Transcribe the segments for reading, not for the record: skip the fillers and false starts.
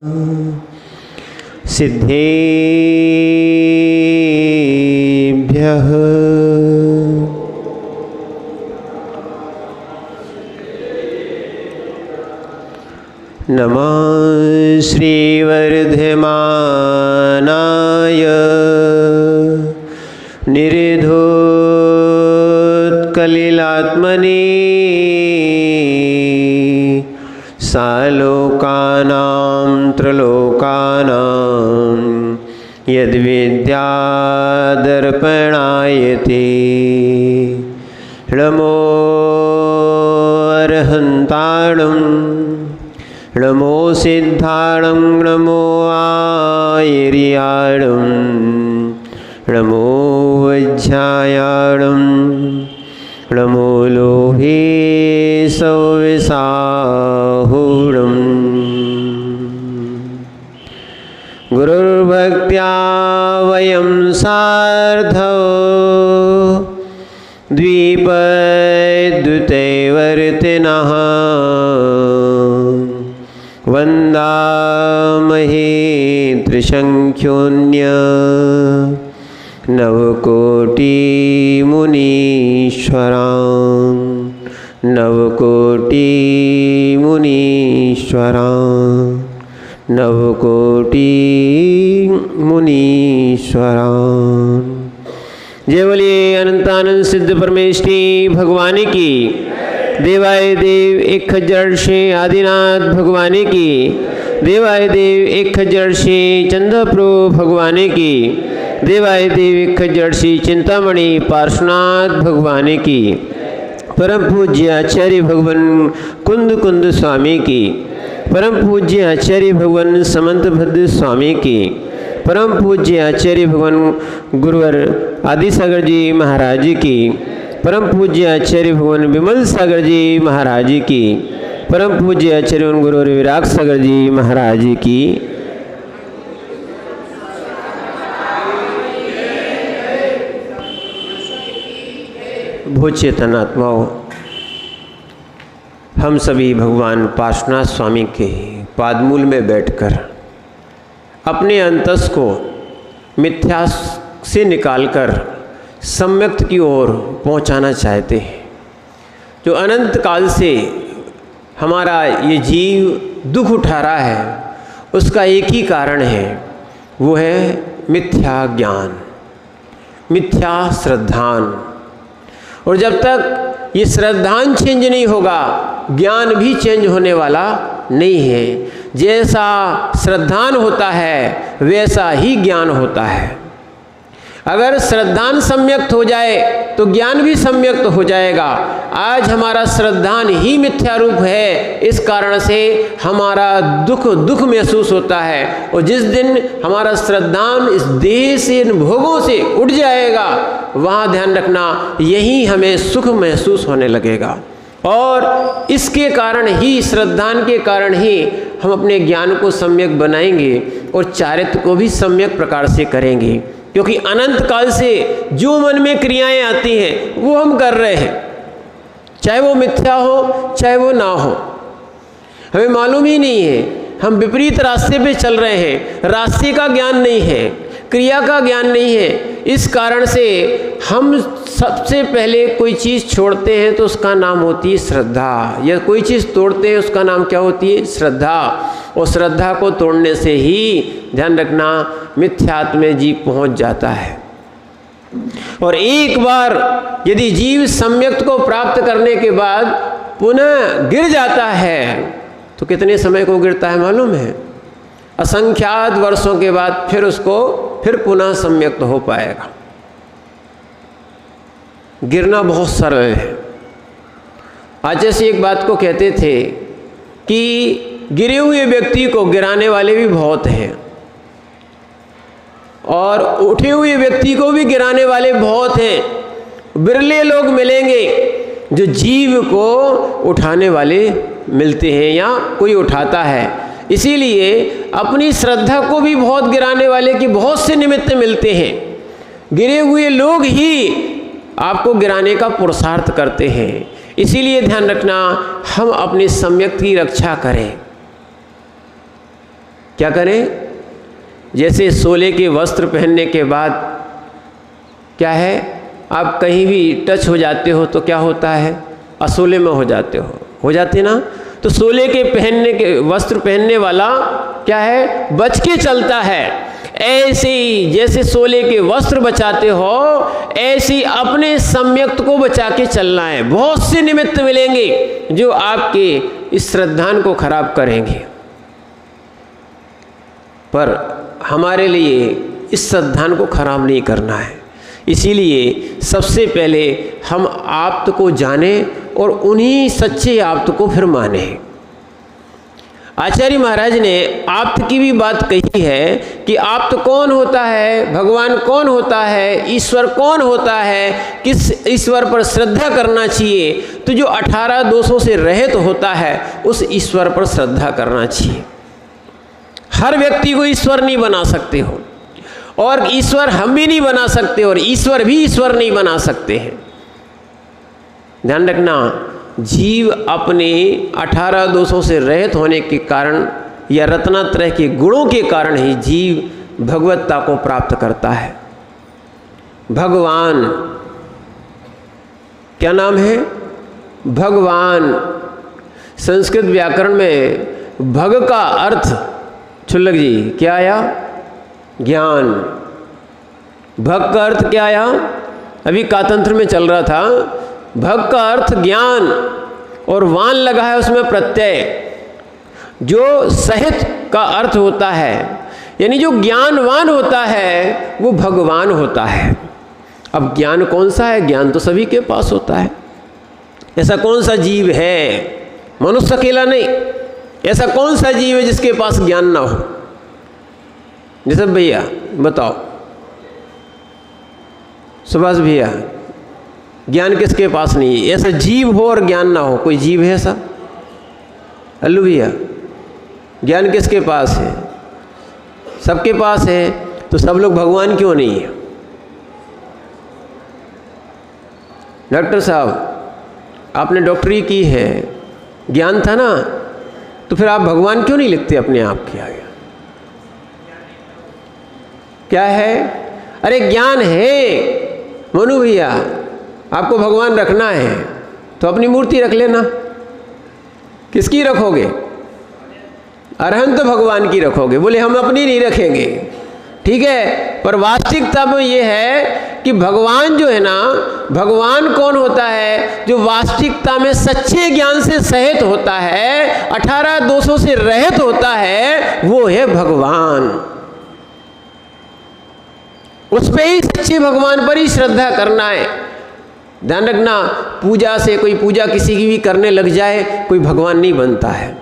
सिद्धेभ्यः नमः श्रीवर्धमानाय निर्धोत्कलिलात्मने सालोकानां त्रलोकानां यद्विद्यादर्पणायते नमो अर्हन्ताणं नमो सिद्धाणं नमो आयर्याणं नमो वज्रायाणं नमो लोहे सौविसाहुणम् गुरुर्भक्त्या वयं सार्धौ द्विपद्युतैवर्तिनः वन्दामहे त्रिसङ्ख्योऽन्य नवकोटिमुनीश्वरान् नवकोटिमुनीश्वरान् नवकोटिमुनीश्वरान्। जय बोलिए अनंतानंद सिद्ध परमेष्ठी भगवान की। देवाय देव एक खज्जर से आदिनाथ भगवान की। देवाय देव एक खज्जर से चंद्रप्रभु भगवान की। देवाय देव एक खज्जर से चिंतामणि पार्श्वनाथ भगवान की। परम पूज्य आचार्य भगवान कुंद कुंद स्वामी की। परम पूज्य आचार्य भगवान समंत भद्र स्वामी की। परम पूज्य आचार्य भगवान गुरुवर आदि सागर जी महाराज की। परम पूज्य आचार्य भगवान विमल सागर जी महाराज की। परम पूज्य आचार्य भगवान गुरुवर विराग सागर जी महाराज की। भूचेतन आत्माओं, हम सभी भगवान पार्श्वनाथ स्वामी के पादमूल में बैठकर अपने अंतस को मिथ्या से निकालकर सम्यक्त की ओर पहुंचाना चाहते हैं। जो अनंत काल से हमारा ये जीव दुख उठा रहा है, उसका एक ही कारण है, वो है मिथ्या ज्ञान, मिथ्या श्रद्धान। और जब तक ये श्रद्धान चेंज नहीं होगा, ज्ञान भी चेंज होने वाला नहीं है। जैसा श्रद्धान होता है वैसा ही ज्ञान होता है। अगर श्रद्धान सम्यक्त हो जाए तो ज्ञान भी सम्यक्त हो जाएगा। आज हमारा श्रद्धान ही मिथ्या रूप है, इस कारण से हमारा दुख महसूस होता है। और जिस दिन हमारा श्रद्धान इस देह से, इन भोगों से उठ जाएगा, वहाँ ध्यान रखना, यही हमें सुख महसूस होने लगेगा। और इसके कारण ही, श्रद्धान के कारण ही हम अपने ज्ञान को सम्यक बनाएंगे और चारित्र को भी सम्यक प्रकार से करेंगे। क्योंकि अनंत काल से जो मन में क्रियाएं आती हैं वो हम कर रहे हैं, चाहे वो मिथ्या हो चाहे वो ना हो, हमें मालूम ही नहीं है। हम विपरीत रास्ते पे चल रहे हैं, रास्ते का ज्ञान नहीं है, क्रिया का ज्ञान नहीं है। इस कारण से हम सबसे पहले कोई चीज़ छोड़ते हैं तो उसका नाम होती है श्रद्धा, या कोई चीज़ तोड़ते हैं उसका नाम क्या होती है? श्रद्धा। और श्रद्धा को तोड़ने से ही, ध्यान रखना, मिथ्यात्व में जीव पहुंच जाता है। और एक बार यदि जीव सम्यक्त को प्राप्त करने के बाद पुनः गिर जाता है, तो कितने समय को गिरता है मालूम है? असंख्यात वर्षों के बाद फिर पुनः सम्यक्त हो पाएगा। गिरना बहुत सरल है। आज जैसे एक बात को कहते थे कि गिरे हुए व्यक्ति को गिराने वाले भी बहुत हैं, और उठे हुए व्यक्ति को भी गिराने वाले बहुत हैं। बिरले लोग मिलेंगे जो जीव को उठाने वाले मिलते हैं या कोई उठाता है। इसीलिए अपनी श्रद्धा को भी बहुत गिराने वाले की बहुत से निमित्त मिलते हैं। गिरे हुए लोग ही आपको गिराने का पुरुषार्थ करते हैं। इसीलिए ध्यान रखना, हम अपने सम्यक की रक्षा करें। क्या करें? जैसे सोले के वस्त्र पहनने के बाद क्या है, आप कहीं भी टच हो जाते हो तो क्या होता है? असोले में हो जाते ना। तो सोले के वस्त्र पहनने वाला क्या है? बच के चलता है। ऐसे ही जैसे सोले के वस्त्र बचाते हो, ऐसे ही अपने सम्यक्त को बचा के चलना है। बहुत से निमित्त मिलेंगे जो आपके इस श्रद्धान को खराब करेंगे, पर हमारे लिए इस श्रद्धान को खराब नहीं करना है। इसीलिए सबसे पहले हम आप्त को जानें और उन्हीं सच्चे आप्त को फिर माने। आचार्य महाराज ने आप्त की भी बात कही है कि आप्त कौन होता है, भगवान कौन होता है, ईश्वर कौन होता है, किस ईश्वर पर श्रद्धा करना चाहिए। तो जो 18 दोषों से रहित होता है उस ईश्वर पर श्रद्धा करना चाहिए। हर व्यक्ति को ईश्वर नहीं बना सकते हो, और ईश्वर हम भी नहीं बना सकते, और ईश्वर भी ईश्वर नहीं बना सकते हैं। ध्यान रखना, जीव अपने 18 दोषों से रहित होने के कारण या रत्नात्रय के गुणों के कारण ही जीव भगवत्ता को प्राप्त करता है। भगवान क्या नाम है? भगवान। संस्कृत व्याकरण में भग का अर्थ, छुल्लक जी, क्या आया? ज्ञान। भग का अर्थ क्या आया? अभी कातंत्र में चल रहा था। भग का अर्थ ज्ञान, और वान लगा है उसमें प्रत्यय, जो सहित का अर्थ होता है, यानी जो ज्ञानवान होता है वो भगवान होता है। अब ज्ञान कौन सा है? ज्ञान तो सभी के पास होता है। ऐसा कौन सा जीव है, मनुष्य अकेला नहीं, ऐसा कौन सा जीव है जिसके पास ज्ञान ना हो? जैसे भैया बताओ, सुभाष भैया, ज्ञान किसके पास नहीं है? ऐसा जीव हो और ज्ञान ना हो, कोई जीव है ऐसा? अल्लू भैया, ज्ञान किसके पास है? सबके पास है। तो सब लोग भगवान क्यों नहीं है? डॉक्टर साहब, आपने डॉक्टरी की है, ज्ञान था ना, तो फिर आप भगवान क्यों नहीं लिखते अपने आप के आगे? क्या है? अरे ज्ञान है मनु भैया, आपको भगवान रखना है तो अपनी मूर्ति रख लेना। किसकी रखोगे? अरहंत भगवान की रखोगे। बोले हम अपनी नहीं रखेंगे, ठीक है, पर वास्तविकता में ये है कि भगवान जो है ना, भगवान कौन होता है? जो वास्तविकता में सच्चे ज्ञान से सहित होता है, 18 दोषों से रहित होता है, वो है भगवान। उस पे ही, सच्चे भगवान पर ही श्रद्धा करना है। ध्यान रखना, पूजा से कोई पूजा किसी की भी करने लग जाए, कोई भगवान नहीं बनता है।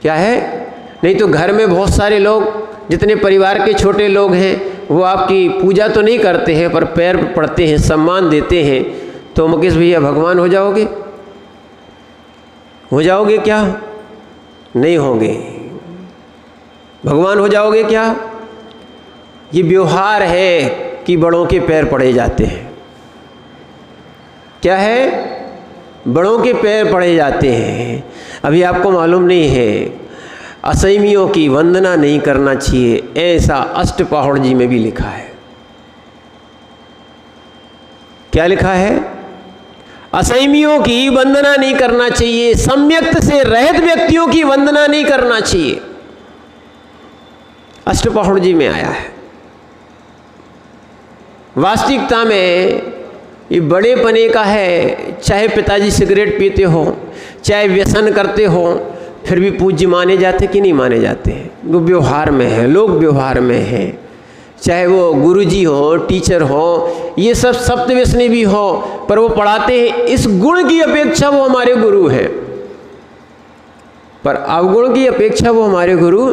क्या है? नहीं तो घर में बहुत सारे लोग, जितने परिवार के छोटे लोग हैं, वो आपकी पूजा तो नहीं करते हैं, पर पैर पड़ते हैं, सम्मान देते हैं। तो मुकेश भैया भगवान हो जाओगे? हो जाओगे क्या? नहीं होंगे। भगवान हो जाओगे क्या? ये व्यवहार है कि बड़ों के पैर पड़े जाते हैं। क्या है? बड़ों के पैर पड़े जाते हैं। अभी आपको मालूम नहीं है, असैमियों की वंदना नहीं करना चाहिए, ऐसा अष्टपहड़ जी में भी लिखा है। क्या लिखा है? असैमियों की वंदना नहीं करना चाहिए, सम्यक्त से रहित व्यक्तियों की वंदना नहीं करना चाहिए। अष्टपहड़ जी में आया है। वास्तविकता में ये बड़े पने का है। चाहे पिताजी सिगरेट पीते हो, चाहे व्यसन करते हो, फिर भी पूज्य माने जाते कि नहीं माने जाते हैं? वो व्यवहार में है, लोग व्यवहार में हैं। चाहे वो गुरुजी हो, टीचर हो, ये सब सप्तव्यसनी भी हो, पर वो पढ़ाते हैं इस गुण की अपेक्षा वो हमारे गुरु है, पर अवगुण की अपेक्षा वो हमारे गुरु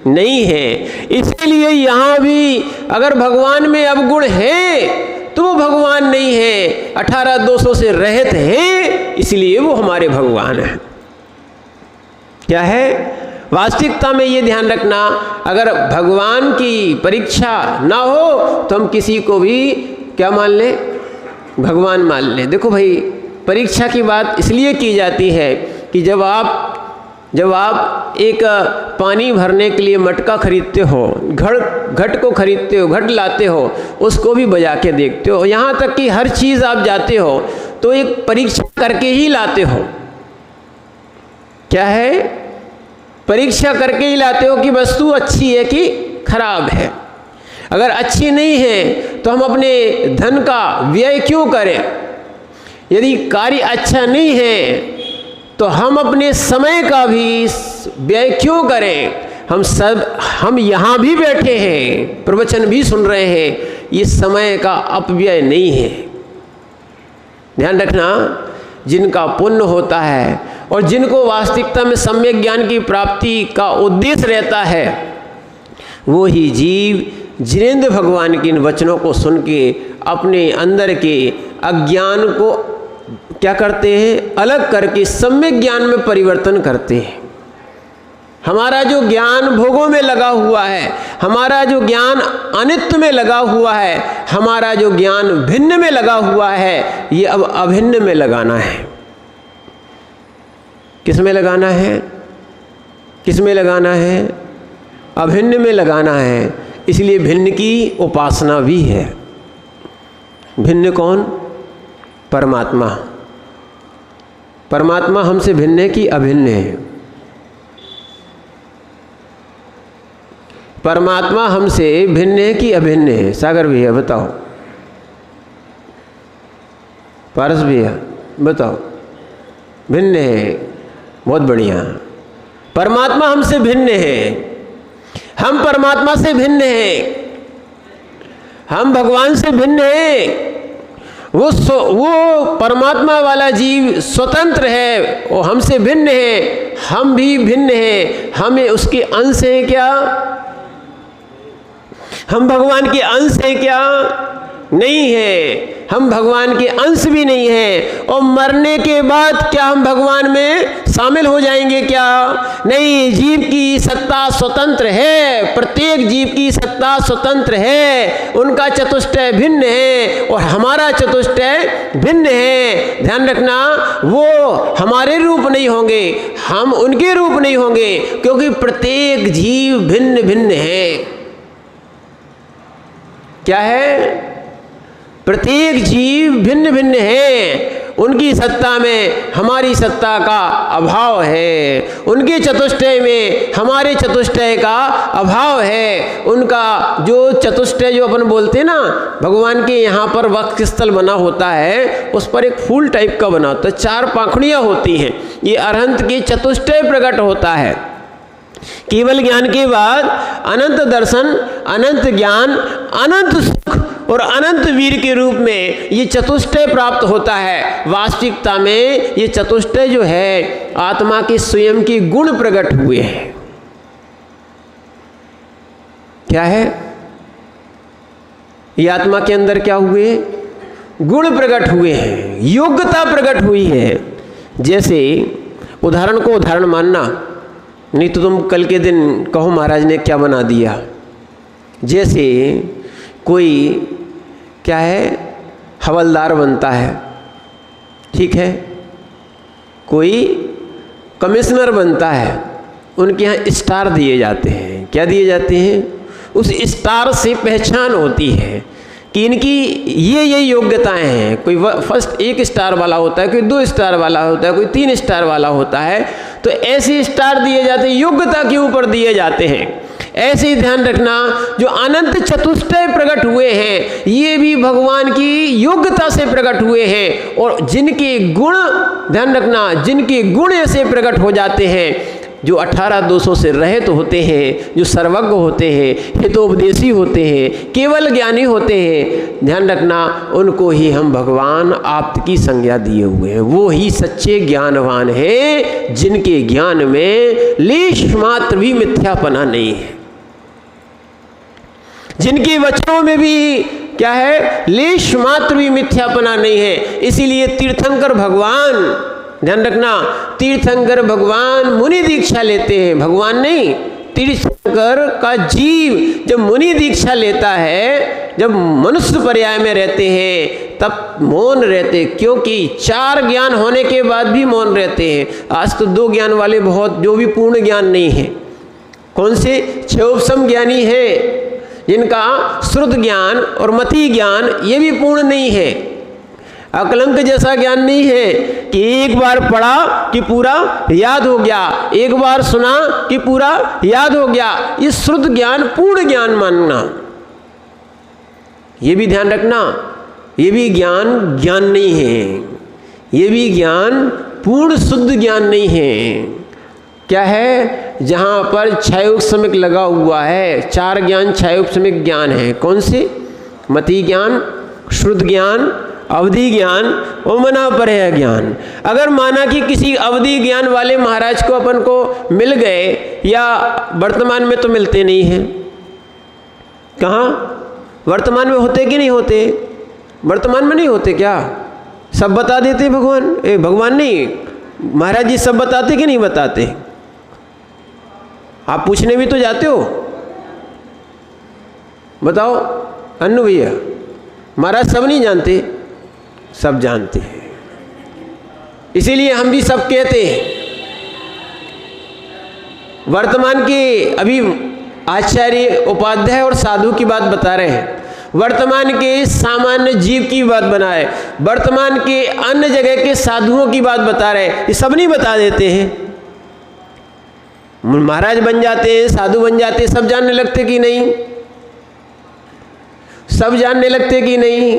नहीं है। इसीलिए यहाँ भी अगर भगवान में अवगुण है तो वो भगवान नहीं है, 18 दोषों से रहित है, इसलिए वो हमारे भगवान है। क्या है? वास्तविकता में ये ध्यान रखना, अगर भगवान की परीक्षा ना हो तो हम किसी को भी क्या मान लें? भगवान मान लें। देखो भाई, परीक्षा की बात इसलिए की जाती है कि जब आप जब आप एक पानी भरने के लिए मटका खरीदते हो, घट को खरीदते हो, घट लाते हो, उसको भी बजा के देखते हो। यहाँ तक कि हर चीज़ आप जाते हो तो एक परीक्षा करके ही लाते हो। क्या है? परीक्षा करके ही लाते हो कि वस्तु अच्छी है कि खराब है। अगर अच्छी नहीं है तो हम अपने धन का व्यय क्यों करें? यदि कार्य अच्छा नहीं है तो हम अपने समय का भी व्यय क्यों करें? हम यहाँ भी बैठे हैं, प्रवचन भी सुन रहे हैं, ये समय का अपव्यय नहीं है। ध्यान रखना, जिनका पुण्य होता है और जिनको वास्तविकता में सम्यक ज्ञान की प्राप्ति का उद्देश्य रहता है, वो ही जीव जिनेंद्र भगवान के इन वचनों को सुन के अपने अंदर के अज्ञान को क्या करते हैं? अलग करके सम्यक ज्ञान में परिवर्तन करते हैं। हमारा जो ज्ञान भोगों में लगा हुआ है, हमारा जो ज्ञान अनित्य में लगा हुआ है, हमारा जो ज्ञान भिन्न में लगा हुआ है, ये अब अभिन्न में लगाना है। किस में लगाना है? किस में लगाना है? अभिन्न में लगाना है। इसलिए भिन्न की उपासना भी है। भिन्न कौन? परमात्मा। परमात्मा हमसे भिन्न है कि अभिन्न है? परमात्मा हमसे भिन्न है कि अभिन्न है? सागर भैया बताओ, पारस भैया बताओ। भिन्न है, बहुत बढ़िया। परमात्मा हमसे भिन्न है, हम परमात्मा से भिन्न हैं, हम भगवान से भिन्न हैं। वो परमात्मा वाला जीव स्वतंत्र है, वो हमसे भिन्न है, हम भी भिन्न हैं। हमें उसके अंश हैं क्या? हम भगवान के अंश हैं क्या? नहीं है, हम भगवान के अंश भी नहीं हैं। और मरने के बाद क्या हम भगवान में शामिल हो जाएंगे क्या? नहीं, जीव की सत्ता स्वतंत्र है, प्रत्येक जीव की सत्ता स्वतंत्र है। उनका चतुष्टय भिन्न है और हमारा चतुष्टय भिन्न है। ध्यान रखना, वो हमारे रूप नहीं होंगे, हम उनके रूप नहीं होंगे, क्योंकि प्रत्येक जीव भिन्न भिन्न है। क्या है? प्रत्येक जीव भिन्न भिन्न है। उनकी सत्ता में हमारी सत्ता का अभाव है, उनके चतुष्टय में हमारे चतुष्टय का अभाव है। उनका जो चतुष्टय जो अपन बोलते हैं ना, भगवान के यहाँ पर वक्ष स्थल बना होता है, उस पर एक फूल टाइप का बना होता है, 4 पाखुड़ियाँ होती हैं। ये अरहंत की चतुष्टय प्रकट होता है। केवल ज्ञान के बाद अनंत दर्शन, अनंत ज्ञान, अनंत सुख और अनंत वीर के रूप में ये चतुष्टय प्राप्त होता है। वास्तविकता में ये चतुष्टय जो है आत्मा के स्वयं के गुण प्रकट हुए हैं। क्या है? ये आत्मा के अंदर क्या हुए? गुण प्रकट हुए हैं, योग्यता प्रकट हुई है। जैसे उदाहरण को उदाहरण मानना, नहीं तो तुम कल के दिन कहो महाराज ने क्या बना दिया। जैसे कोई क्या है, हवलदार बनता है, ठीक है, कोई कमिश्नर बनता है, उनके यहाँ स्टार दिए जाते हैं। क्या दिए जाते हैं? उस स्टार से पहचान होती है कि इनकी ये योग्यताएं हैं। कोई फर्स्ट 1 स्टार वाला होता है, कोई 2 स्टार वाला होता है, कोई 3 स्टार वाला होता है। तो ऐसे स्टार दिए जाते हैं, योग्यता के ऊपर दिए जाते हैं। ऐसे ही ध्यान रखना, जो अनंत चतुष्टय प्रकट हुए हैं ये भी भगवान की योग्यता से प्रकट हुए हैं। और जिनके गुण, ध्यान रखना, जिनके गुण ऐसे प्रकट हो जाते हैं, जो 18 दोषों से रहित होते हैं, जो सर्वज्ञ होते हैं, हितोपदेशी होते हैं, केवल ज्ञानी होते हैं, ध्यान रखना, उनको ही हम भगवान आप्त की संज्ञा दिए हुए हैं। वो ही सच्चे ज्ञानवान हैं, जिनके ज्ञान में लेश मात्र भी मिथ्यापना नहीं है, जिनके वचनों में भी क्या है, लेश मात्र भी मिथ्यापना नहीं है। इसीलिए तीर्थंकर भगवान, ध्यान रखना, तीर्थंकर भगवान मुनि दीक्षा लेते हैं, भगवान नहीं। तीर्थंकर का जीव जब मुनि दीक्षा लेता है, जब मनुष्य पर्याय में रहते हैं तब मौन रहते, क्योंकि 4 ज्ञान होने के बाद भी मौन रहते हैं। आज तो 2 ज्ञान वाले बहुत, जो भी पूर्ण ज्ञान नहीं है। कौन से? 6 उपसम ज्ञानी है, जिनका श्रुत ज्ञान और मति ज्ञान ये भी पूर्ण नहीं है। अकलंक जैसा ज्ञान नहीं है कि एक बार पढ़ा कि पूरा याद हो गया, एक बार सुना कि पूरा याद हो गया। ये श्रुत ज्ञान पूर्ण ज्ञान मानना, ये भी ध्यान रखना, ये भी ज्ञान ज्ञान नहीं है, ये भी ज्ञान पूर्ण शुद्ध ज्ञान नहीं है। क्या है? जहाँ पर 6 उपसमिक लगा हुआ है, 4 ज्ञान 6 उपसमिक ज्ञान है। कौन से? मति ज्ञान, श्रुत ज्ञान, अवधि ज्ञान और मनापर्य ज्ञान। अगर माना कि किसी अवधि ज्ञान वाले महाराज को अपन को मिल गए, या वर्तमान में तो मिलते नहीं हैं, कहाँ? वर्तमान में होते कि नहीं होते? वर्तमान में नहीं होते क्या? सब बता देते भगवान? भगवान नहीं, महाराज जी सब बताते कि नहीं बताते? आप पूछने भी तो जाते हो। बताओ अन्नू भैया, महाराज सब नहीं जानते? सब जानते हैं, इसीलिए हम भी सब कहते हैं। वर्तमान के अभी आचार्य उपाध्याय और साधु की बात बता रहे हैं, वर्तमान के सामान्य जीव की बात बनाए, वर्तमान के अन्य जगह के साधुओं की बात बता रहे हैं। ये सब नहीं बता देते हैं। महाराज बन जाते हैं, साधु बन जाते हैं, सब जानने लगते कि नहीं? सब जानने लगते कि नहीं?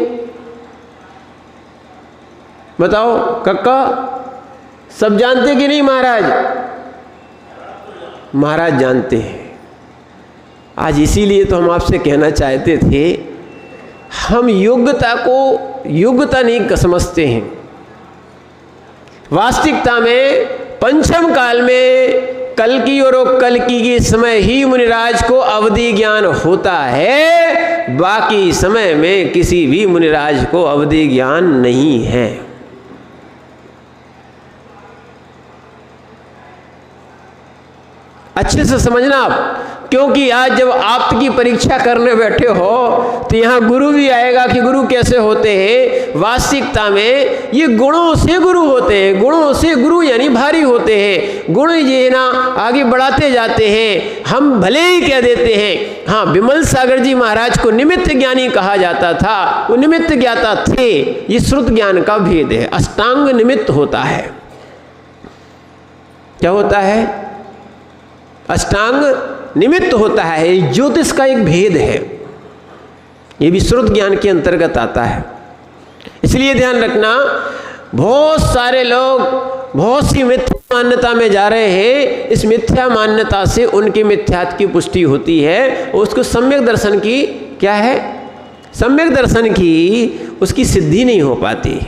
बताओ कक्का, सब जानते कि नहीं महाराज? महाराज जानते हैं। आज इसीलिए तो हम आपसे कहना चाहते थे, हम योग्यता को योग्यता नहीं समझते हैं। वास्तविकता में पंचम काल में कल्कि और कल्कि के समय ही मुनिराज को अवधि ज्ञान होता है, बाकी समय में किसी भी मुनिराज को अवधि ज्ञान नहीं है। अच्छे से समझना आप, क्योंकि आज जब आप की परीक्षा करने बैठे हो तो यहाँ गुरु भी आएगा कि गुरु कैसे होते हैं। वास्तविकता में ये गुणों से गुरु होते हैं, गुणों से गुरु यानी भारी होते हैं। गुण ये ना आगे बढ़ाते जाते हैं। हम भले ही कह देते हैं, हाँ विमल सागर जी महाराज को निमित्त ज्ञानी कहा जाता था, वो निमित्त ज्ञाता थे। ये श्रुत ज्ञान का भेद है। अष्टांग निमित्त होता है। क्या होता है? अष्टांग निमित्त होता है। ज्योतिष का एक भेद है, ये भी श्रुत ज्ञान के अंतर्गत आता है। इसलिए ध्यान रखना, बहुत सारे लोग बहुत सी मिथ्या मान्यता में जा रहे हैं। इस मिथ्या मान्यता से उनकी मिथ्यात्व की पुष्टि होती है। उसको सम्यक दर्शन की क्या है? सम्यक दर्शन की उसकी सिद्धि नहीं हो पाती।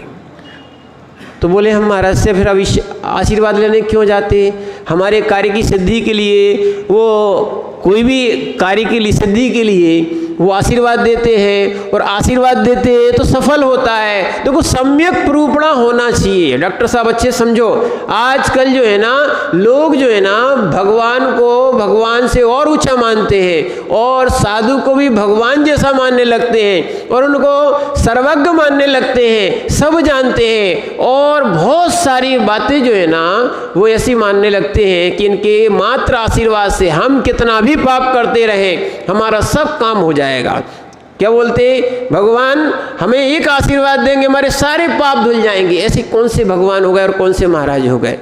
तो बोले हम महाराज से फिर अभी आशीर्वाद लेने क्यों जाते? हमारे कार्य की सिद्धि के लिए, वो कोई भी कार्य की सिद्धि के लिए वो आशीर्वाद देते हैं, और आशीर्वाद देते हैं तो सफल होता है। देखो सम्यक प्रूपणा होना चाहिए। डॉक्टर साहब अच्छे समझो, आजकल जो है ना, लोग जो है ना भगवान को भगवान से और ऊंचा मानते हैं, और साधु को भी भगवान जैसा मानने लगते हैं, और उनको सर्वज्ञ मानने लगते हैं, सब जानते हैं। और बहुत सारी बातें जो है ना वो ऐसी मानने लगते हैं कि इनके मात्र आशीर्वाद से हम कितना भी पाप करते रहे हमारा सब काम हो जाएगा। क्या बोलते? भगवान हमें एक आशीर्वाद देंगे, हमारे सारे पाप धुल जाएंगे। ऐसे कौन से भगवान हो गए और कौन से महाराज हो गए?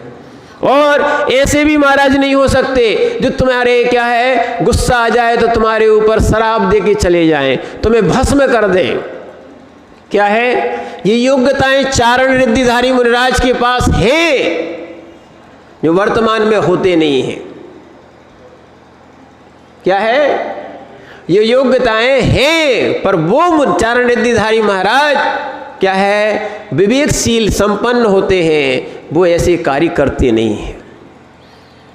और ऐसे भी महाराज नहीं हो सकते जो तुम्हारे क्या है, गुस्सा आ जाए तो तुम्हारे ऊपर शराब दे के चले जाएं, तुम्हें भस्म कर दें। क्या है? ये योग्यताएं चारण रिद्धिधारी मुनिराज के पास है, जो वर्तमान में होते नहीं हैं। क्या है? ये योग्यताएं हैं, पर वो चारण रिद्धिधारी महाराज क्या है, विवेकशील संपन्न होते हैं, वो ऐसे कार्य करते नहीं हैं।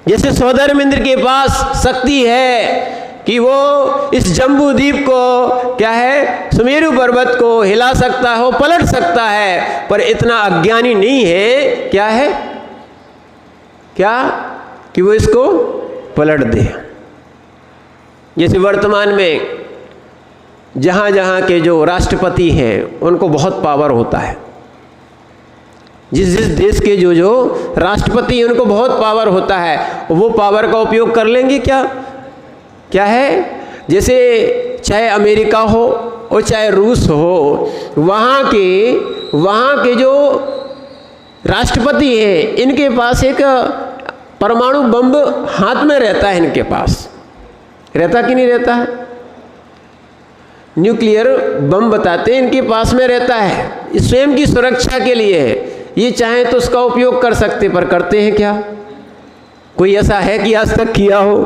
जैसे सौधर्मेंद्र के पास शक्ति है कि वो इस जम्बू द्वीप को क्या है, सुमेरु पर्वत को हिला सकता हो, पलट सकता है, पर इतना अज्ञानी नहीं है क्या है, क्या कि वो इसको पलट दे। जैसे वर्तमान में जहाँ जहाँ के जो राष्ट्रपति हैं उनको बहुत पावर होता है। जिस जिस देश के जो जो राष्ट्रपति हैं उनको बहुत पावर होता है, वो पावर का उपयोग कर लेंगे क्या? क्या है, जैसे चाहे अमेरिका हो और चाहे रूस हो, वहाँ के जो राष्ट्रपति हैं इनके पास एक परमाणु बम हाथ में रहता है। इनके पास रहता कि नहीं रहता है? न्यूक्लियर बम बताते हैं इनके पास में रहता है, स्वयं की सुरक्षा के लिए है। ये चाहे तो उसका उपयोग कर सकते, पर करते हैं क्या? कोई ऐसा है कि आज तक किया हो?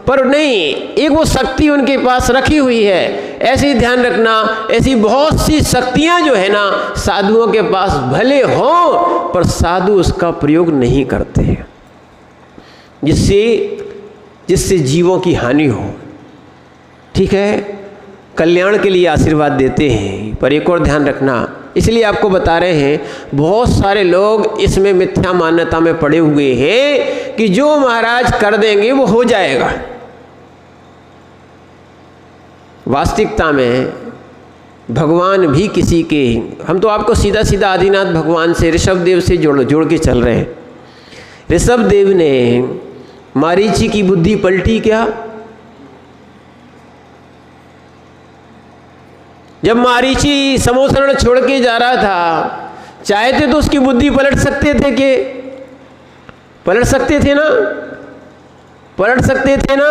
पर नहीं, एक वो शक्ति उनके पास रखी हुई है। ऐसे ही ध्यान रखना, ऐसी बहुत सी शक्तियां जो है ना साधुओं के पास भले हो, पर साधु उसका प्रयोग नहीं करते हैं, जिससे जीवों की हानि हो। ठीक है, कल्याण के लिए आशीर्वाद देते हैं, पर एक और ध्यान रखना, इसलिए आपको बता रहे हैं, बहुत सारे लोग इसमें मिथ्या मान्यता में पड़े हुए हैं कि जो महाराज कर देंगे वो हो जाएगा। वास्तविकता में भगवान भी किसी के, हम तो आपको सीधा सीधा आदिनाथ भगवान से, ऋषभ देव से जोड़ के चल रहे हैं। ऋषभ देव ने मारीची की बुद्धि पलटी क्या? जब मारीची समोसरण छोड़ के जा रहा था, चाहते तो उसकी बुद्धि पलट सकते थे कि पलट सकते थे ना? पलट सकते थे ना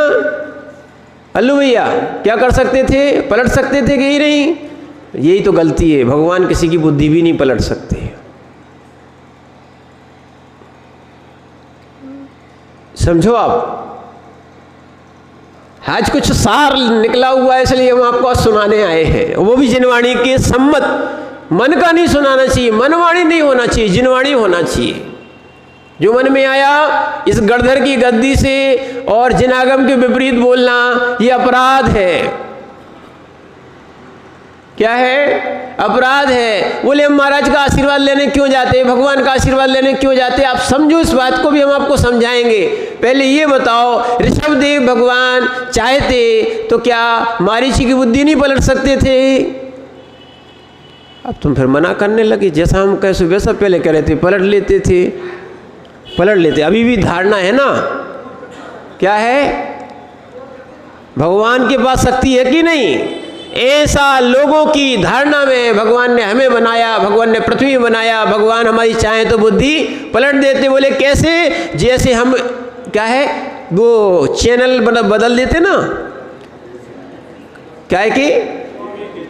अल्लू भैया? क्या कर सकते थे? पलट सकते थे कि ही नहीं? यही तो गलती है, भगवान किसी की बुद्धि भी नहीं पलट सकते। समझो आप, आज कुछ सार निकला हुआ है, इसलिए हम आपको सुनाने आए हैं, वो भी जिनवाणी के सम्मत। मन का नहीं सुनाना चाहिए, मनवाणी नहीं होना चाहिए, जिनवाणी होना चाहिए। जो मन में आया इस गड़धर की गद्दी से और जिनागम के विपरीत बोलना, ये अपराध है। क्या है? अपराध है। बोले हम महाराज का आशीर्वाद लेने क्यों जाते, भगवान का आशीर्वाद लेने क्यों जाते? आप समझो, इस बात को भी हम आपको समझाएंगे। पहले ये बताओ, ऋषभ देव भगवान चाहते तो क्या मारीची की बुद्धि नहीं पलट सकते थे? अब तुम फिर मना करने लगे, जैसा हम कैसे वैसा पहले कह रहे थे, पलट लेते थे, पलट लेते। अभी भी धारणा है ना, क्या है? भगवान के पास शक्ति है कि नहीं? ऐसा लोगों की धारणा में भगवान ने हमें बनाया, भगवान ने पृथ्वी बनाया, भगवान हमारी चाहे तो बुद्धि पलट देते। बोले कैसे? जैसे हम क्या है वो चैनल बदल देते ना, क्या है कि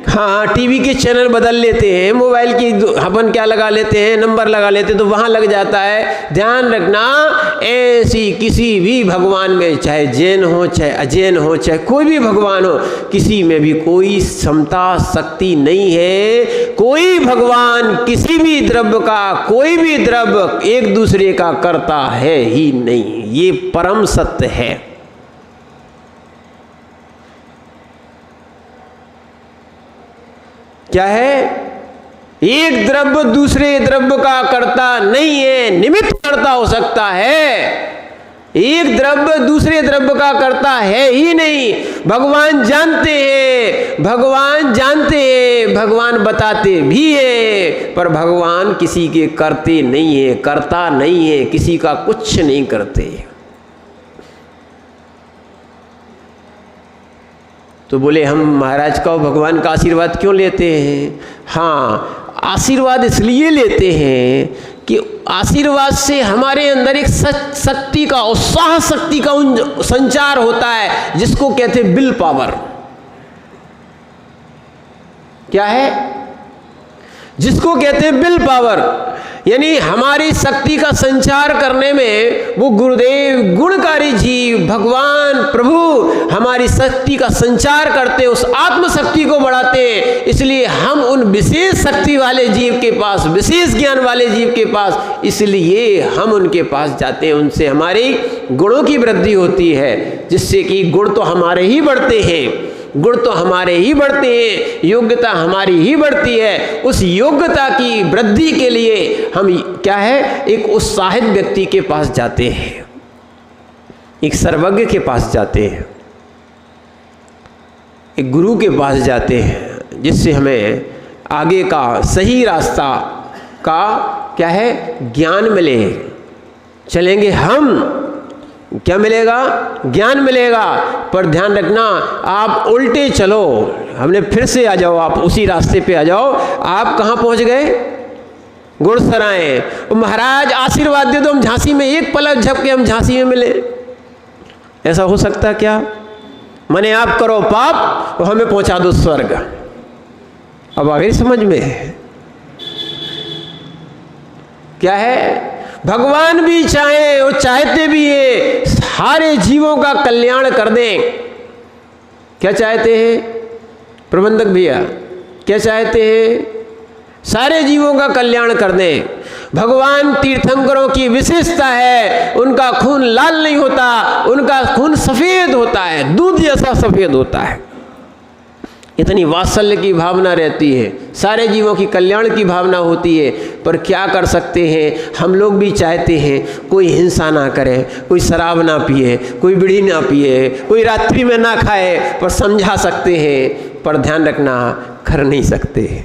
हाँ टीवी के चैनल बदल लेते हैं, मोबाइल की अपन क्या लगा लेते हैं, नंबर लगा लेते हैं, तो वहाँ लग जाता है। ध्यान रखना, ऐसी किसी भी भगवान में, चाहे जैन हो चाहे अजैन हो चाहे कोई भी भगवान हो, किसी में भी कोई क्षमता शक्ति नहीं है। कोई भगवान किसी भी द्रव्य का, कोई भी द्रव्य एक दूसरे का करता है ही नहीं, ये परम सत्य है। क्या है? एक द्रव्य दूसरे द्रव्य का करता नहीं है, निमित्त करता हो सकता है। एक द्रव्य दूसरे द्रव्य का करता है ही नहीं। भगवान जानते हैं, भगवान जानते हैं, भगवान बताते भी हैं, पर भगवान किसी के करते नहीं है, करता नहीं है, किसी का कुछ नहीं करते। तो बोले हम महाराज का और भगवान का आशीर्वाद क्यों लेते हैं? हाँ, आशीर्वाद इसलिए लेते हैं कि आशीर्वाद से हमारे अंदर एक शक्ति का, उत्साह शक्ति का संचार होता है, जिसको कहते हैं विल पावर। क्या है? जिसको कहते हैं विल पावर, यानी हमारी शक्ति का संचार करने में वो गुरुदेव, गुणकारी जीव, भगवान, प्रभु हमारी शक्ति का संचार करते हैं, उस आत्मशक्ति को बढ़ाते हैं। इसलिए हम उन विशेष शक्ति वाले जीव के पास, विशेष ज्ञान वाले जीव के पास, इसलिए हम उनके पास जाते हैं। उनसे हमारी गुणों की वृद्धि होती है, जिससे कि गुण तो हमारे ही बढ़ते हैं, गुण तो हमारे ही बढ़ते हैं, योग्यता हमारी ही बढ़ती है। उस योग्यता की वृद्धि के लिए हम क्या है, एक उत्साहित व्यक्ति के पास जाते हैं, एक सर्वज्ञ के पास जाते हैं। एक गुरु के पास जाते हैं जिससे हमें आगे का सही रास्ता का क्या है, ज्ञान मिले। चलेंगे हम, क्या मिलेगा, ज्ञान मिलेगा। पर ध्यान रखना, आप उल्टे चलो, हमने फिर से आ जाओ, आप उसी रास्ते पे आ जाओ। आप कहाँ पहुँच गए, गुड़सराय। महाराज आशीर्वाद दे दो, हम झांसी में एक पलक झपके हम झांसी में मिले। ऐसा हो सकता क्या? माने आप करो पाप और हमें पहुंचा दो स्वर्ग। अब आ गई समझ में क्या है? भगवान भी चाहे और चाहते भी है सारे जीवों का कल्याण कर दें। क्या चाहते हैं प्रबंधक भैया? क्या चाहते हैं? सारे जीवों का कल्याण कर दें। भगवान तीर्थंकरों की विशेषता है, उनका खून लाल नहीं होता, उनका खून सफेद होता है, दूध जैसा सफेद होता है। इतनी वात्सल्य की भावना रहती है, सारे जीवों की कल्याण की भावना होती है। पर क्या कर सकते हैं, हम लोग भी चाहते हैं कोई हिंसा ना करे, कोई शराब ना पिए, कोई बीड़ी ना पिए, कोई रात्रि में ना खाए। पर समझा सकते हैं, पर ध्यान रखना कर नहीं सकते।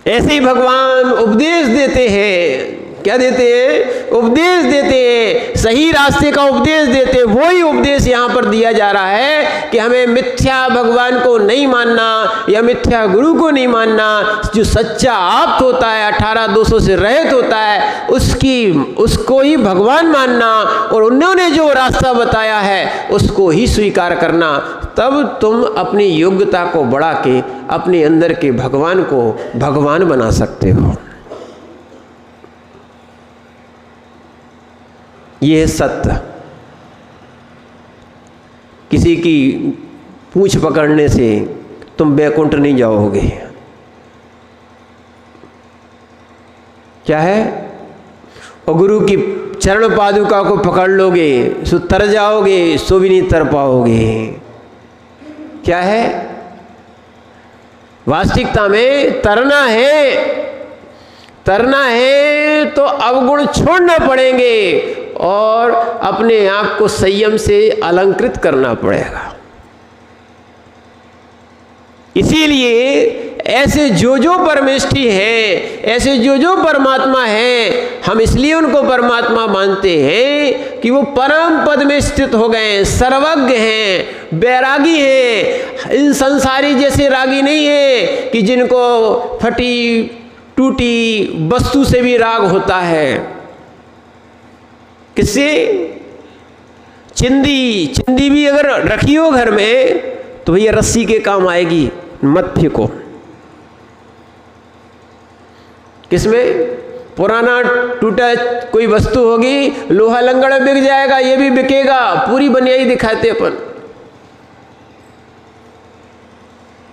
ऐसे ही भगवान उपदेश देते हैं। क्या देते हैं? उपदेश देते हैं, सही रास्ते का उपदेश देते हैं। वही उपदेश यहाँ पर दिया जा रहा है कि हमें मिथ्या भगवान को नहीं मानना या मिथ्या गुरु को नहीं मानना। जो सच्चा आप्त होता है, 18 दोषों से रहित होता है, उसको ही भगवान मानना और उन्होंने जो रास्ता बताया है उसको ही स्वीकार करना। तब तुम अपनी योग्यता को बढ़ा के अपने अंदर के भगवान को भगवान बना सकते हो। ये है सत्य। किसी की पूंछ पकड़ने से तुम बैकुंठ नहीं जाओगे। क्या है? और गुरु की चरण पादुका को पकड़ लोगे सो तर जाओगे, सो भी नहीं तर पाओगे। क्या है? वास्तविकता में तरना है तो अवगुण छोड़ना पड़ेंगे और अपने आप को संयम से अलंकृत करना पड़ेगा। इसीलिए ऐसे जो परमेष्ठी है, ऐसे जो परमात्मा है, हम इसलिए उनको परमात्मा मानते हैं कि वो परम पद में स्थित हो गए, सर्वज्ञ हैं, बैरागी हैं। इन संसारी जैसे रागी नहीं है कि जिनको फटी टूटी वस्तु से भी राग होता है। किससे? चिंदी भी अगर रखी हो घर में तो भैया रस्सी के काम आएगी, मत फेंको। किसमें? पुराना टूटा कोई वस्तु होगी, लोहा लंगड़ा बिक जाएगा, ये भी बिकेगा, पूरी बनियाई दिखाते अपन।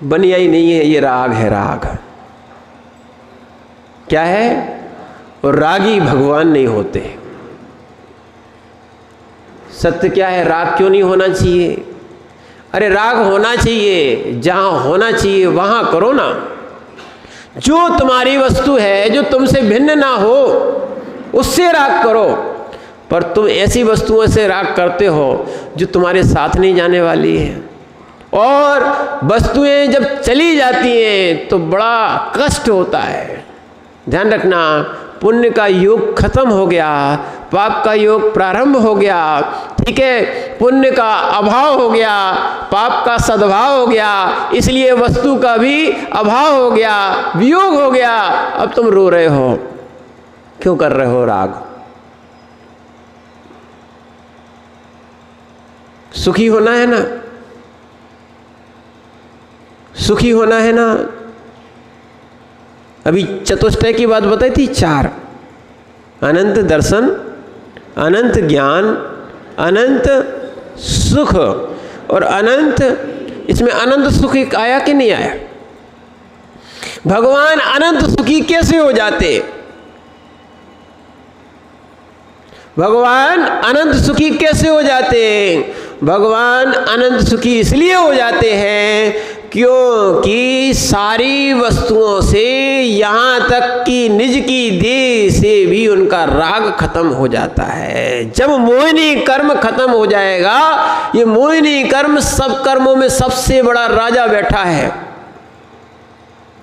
बनियाई नहीं है, ये राग है, राग। क्या है? और रागी भगवान नहीं होते। सत्य क्या है? राग क्यों नहीं होना चाहिए? अरे राग होना चाहिए, जहां होना चाहिए वहां करो ना। जो तुम्हारी वस्तु है, जो तुमसे भिन्न ना हो, उससे राग करो। पर तुम ऐसी वस्तुओं से राग करते हो जो तुम्हारे साथ नहीं जाने वाली है। और वस्तुएं जब चली जाती हैं तो बड़ा कष्ट होता है। ध्यान रखना, पुण्य का योग खत्म हो गया, पाप का योग प्रारंभ हो गया। ठीक है, पुण्य का अभाव हो गया, पाप का सद्भाव हो गया, इसलिए वस्तु का भी अभाव हो गया, वियोग हो गया। अब तुम रो रहे हो, क्यों कर रहे हो राग? सुखी होना है ना, सुखी होना है ना। अभी चतुष्टय की बात बताई थी, 4: अनंत दर्शन, अनंत ज्ञान, अनंत सुख और अनंत। इसमें अनंत सुख एक आया कि नहीं आया? भगवान अनंत सुखी कैसे हो जाते? भगवान अनंत सुखी कैसे हो जाते हैं? भगवान अनंत सुखी इसलिए हो जाते हैं क्योंकि सारी वस्तुओं से यहाँ तक कि निज की देह से भी उनका राग खत्म हो जाता है। जब मोहिनी कर्म खत्म हो जाएगा, ये मोहिनी कर्म सब कर्मों में सबसे बड़ा राजा बैठा है।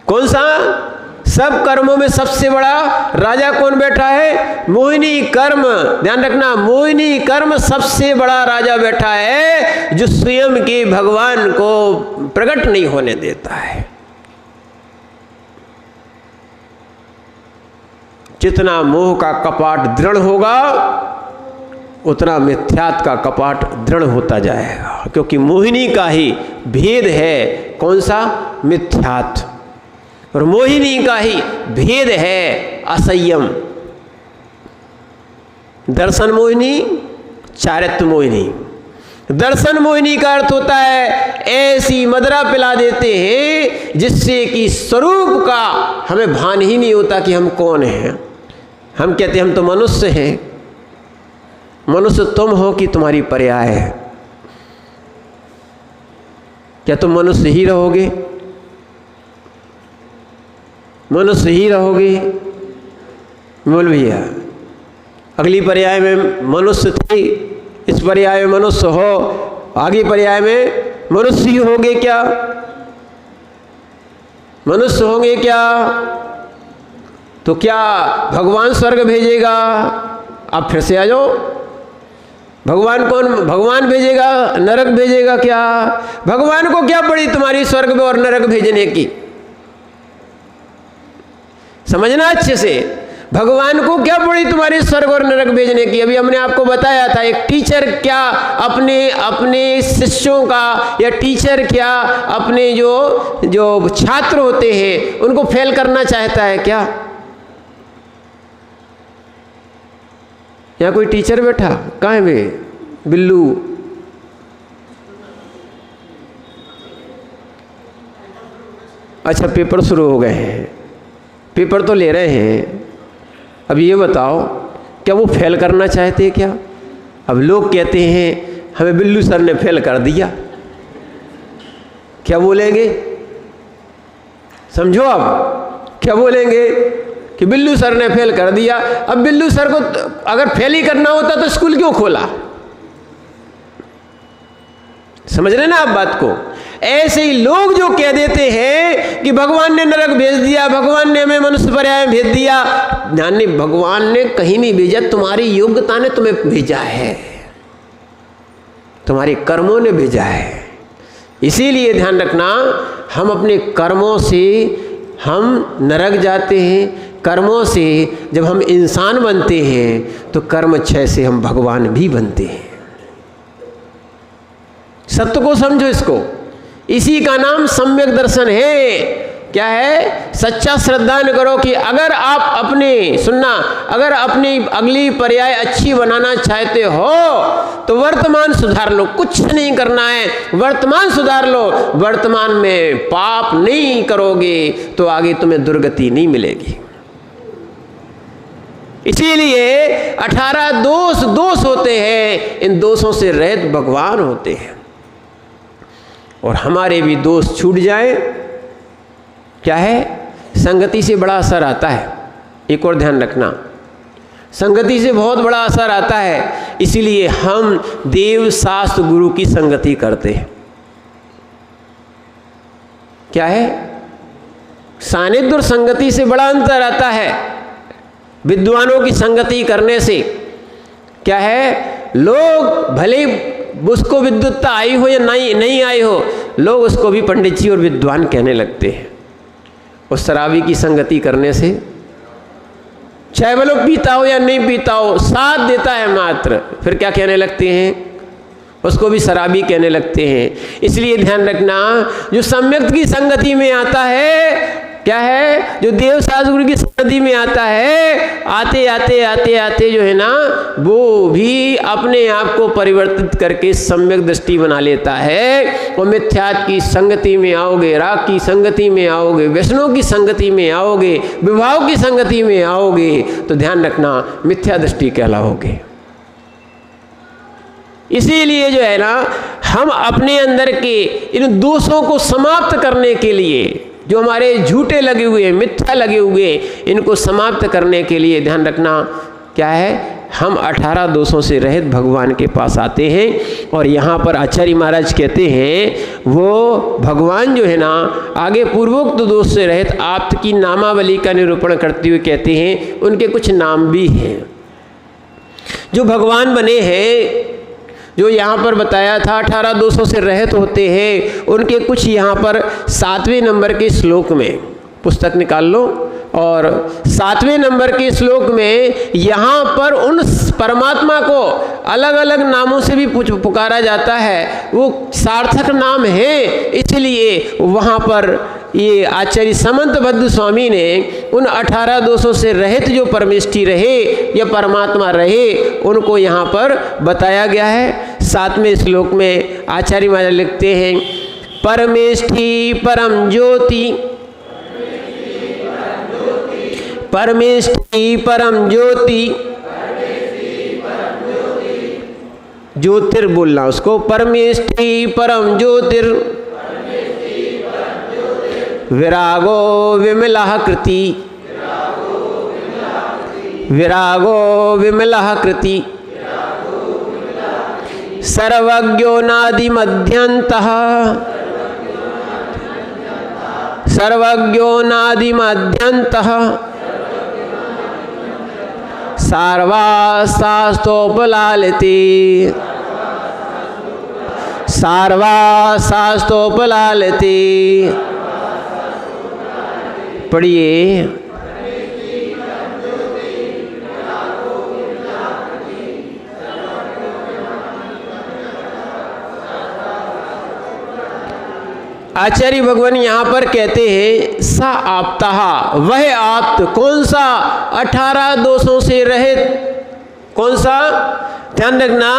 कौन सा? सब कर्मों में सबसे बड़ा राजा कौन बैठा है? मोहिनी कर्म। ध्यान रखना, मोहिनी कर्म सबसे बड़ा राजा बैठा है, जो स्वयं के भगवान को प्रकट नहीं होने देता है। जितना मोह का कपाट दृढ़ होगा, उतना मिथ्यात्व का कपाट दृढ़ होता जाएगा, क्योंकि मोहिनी का ही भेद है। कौन सा? मिथ्यात्व। और मोहिनी का ही भेद है असंयम। दर्शन मोहिनी, चारित्र मोहिनी। दर्शन मोहिनी का अर्थ होता है ऐसी मदिरा पिला देते हैं जिससे कि स्वरूप का हमें भान ही नहीं होता कि हम कौन हैं। हम कहते हैं हम तो मनुष्य हैं। मनुष्य तुम हो कि तुम्हारी पर्याय है? क्या तुम मनुष्य ही रहोगे? मनुष्य ही रहोगे? बोल भैया, अगली पर्याय में मनुष्य थी, इस पर्याय में मनुष्य हो, आगे पर्याय में मनुष्य ही होगे क्या? मनुष्य होंगे क्या? तो क्या भगवान स्वर्ग भेजेगा? आप फिर से आ जाओ। भगवान कौन? भगवान भेजेगा? नरक भेजेगा क्या? भगवान को क्या पड़ी तुम्हारी स्वर्ग में और नरक भेजने की? समझना अच्छे से, भगवान को क्या पड़ी तुम्हारी स्वर्ग और नरक भेजने की? अभी हमने आपको बताया था, एक टीचर क्या अपने शिष्यों का, या टीचर क्या अपने जो छात्र होते हैं उनको फेल करना चाहता है क्या? यहाँ कोई टीचर बैठा? कहाँ है वे? बिल्लू। अच्छा, पेपर शुरू हो गए हैं, पेपर तो ले रहे हैं। अब ये बताओ, क्या वो फेल करना चाहते हैं क्या? अब लोग कहते हैं हमें बिल्लू सर ने फेल कर दिया, क्या बोलेंगे? समझो, अब क्या बोलेंगे कि बिल्लू सर ने फेल कर दिया। अब बिल्लू सर को अगर फेल ही करना होता तो स्कूल क्यों खोला? समझ रहे ना आप बात को? ऐसे ही लोग जो कह देते हैं कि भगवान ने नरक भेज दिया, भगवान ने हमें मनुष्य पर्याय भेज दिया। ध्यान नहीं, भगवान ने कहीं नहीं भेजा, तुम्हारी योग्यता ने तुम्हें भेजा है, तुम्हारे कर्मों ने भेजा है। इसीलिए ध्यान रखना, हम अपने कर्मों से हम नरक जाते हैं, कर्मों से जब हम इंसान बनते हैं तो कर्म क्षय से हम भगवान भी बनते हैं। सत्य को समझो इसको, इसी का नाम सम्यक दर्शन है। क्या है? सच्चा श्रद्धान करो कि अगर आप अगर अपनी अगली पर्याय अच्छी बनाना चाहते हो तो वर्तमान सुधार लो, कुछ नहीं करना है, वर्तमान सुधार लो। वर्तमान में पाप नहीं करोगे तो आगे तुम्हें दुर्गति नहीं मिलेगी। इसीलिए 18 दोष होते हैं, इन दोषों से रहित भगवान होते हैं। और हमारे भी दोष छूट जाए, क्या है? संगति से बड़ा असर आता है। एक और ध्यान रखना, संगति से बहुत बड़ा असर आता है। इसीलिए हम देव शास्त्र गुरु की संगति करते हैं। क्या है? सानिध्य और संगति से बड़ा अंतर आता है। विद्वानों की संगति करने से क्या है? लोग भले उसको विद्वत्ता आई हो या नहीं आई हो, लोग उसको भी पंडित जी और विद्वान कहने लगते हैं। और शराबी की संगति करने से, चाहे वो लोग पीता हो या नहीं पीता हो, साथ देता है मात्र, फिर क्या कहने लगते हैं? उसको भी शराबी कहने लगते हैं। इसलिए ध्यान रखना, जो सम्यक की संगति में आता है, क्या है? जो देव शास्त्र गुरु की संगति में आता है, आते आते जो है ना, वो भी अपने आप को परिवर्तित करके सम्यक दृष्टि बना लेता है। और मिथ्यात्व की संगति में आओगे, राग की संगति में आओगे, व्यसनों की संगति में आओगे, विभाव की संगति में आओगे, तो ध्यान रखना मिथ्या दृष्टि कहलाओगे। इसीलिए जो है ना, हम अपने अंदर के इन दोषों को समाप्त करने के लिए, जो हमारे झूठे लगे हुए, मिथ्या लगे हुए, इनको समाप्त करने के लिए ध्यान रखना क्या है, हम 18 दोषों से रहित भगवान के पास आते हैं। और यहाँ पर आचार्य महाराज कहते हैं वो भगवान जो है ना, आगे पूर्वोक्त दोष से रहित आप्त की नामावली का निरूपण करते हुए कहते हैं उनके कुछ नाम भी हैं। जो भगवान बने हैं, जो यहाँ पर बताया था 18 दोषों से रहित होते हैं, उनके कुछ यहाँ पर 7वें नंबर के श्लोक में, पुस्तक निकाल लो, और 7वें नंबर के श्लोक में यहाँ पर उन परमात्मा को अलग अलग नामों से भी पुकारा जाता है, वो सार्थक नाम है, इसलिए वहाँ पर ये आचार्य समंतबद्ध स्वामी ने उन 18 दोषों से रहित जो परमेष्ठी रहे या परमात्मा रहे, उनको यहाँ पर बताया गया है। 7वें श्लोक में आचार्य महाराज लिखते हैं, परमेष्ठी परम ज्योति, परमेष्ठी परम ज्योति, ज्योतिर बोलना उसको, परमेष्ठी परम ज्योतिर, विरागो विमलः कृति, विरागो विमलः कृति, सर्वज्ञो नादि मध्यन्तः, सर्वज्ञो नादि मध्यन्तः, सार्वाशास्तोपलालिते, सार्वाशास्तोपलालिते। पढ़िए, आचार्य भगवान यहाँ पर कहते हैं सा आप्तः, वह आप्त, कौन सा, 18 दोषों से रहित, कौन सा, ध्यान रखना,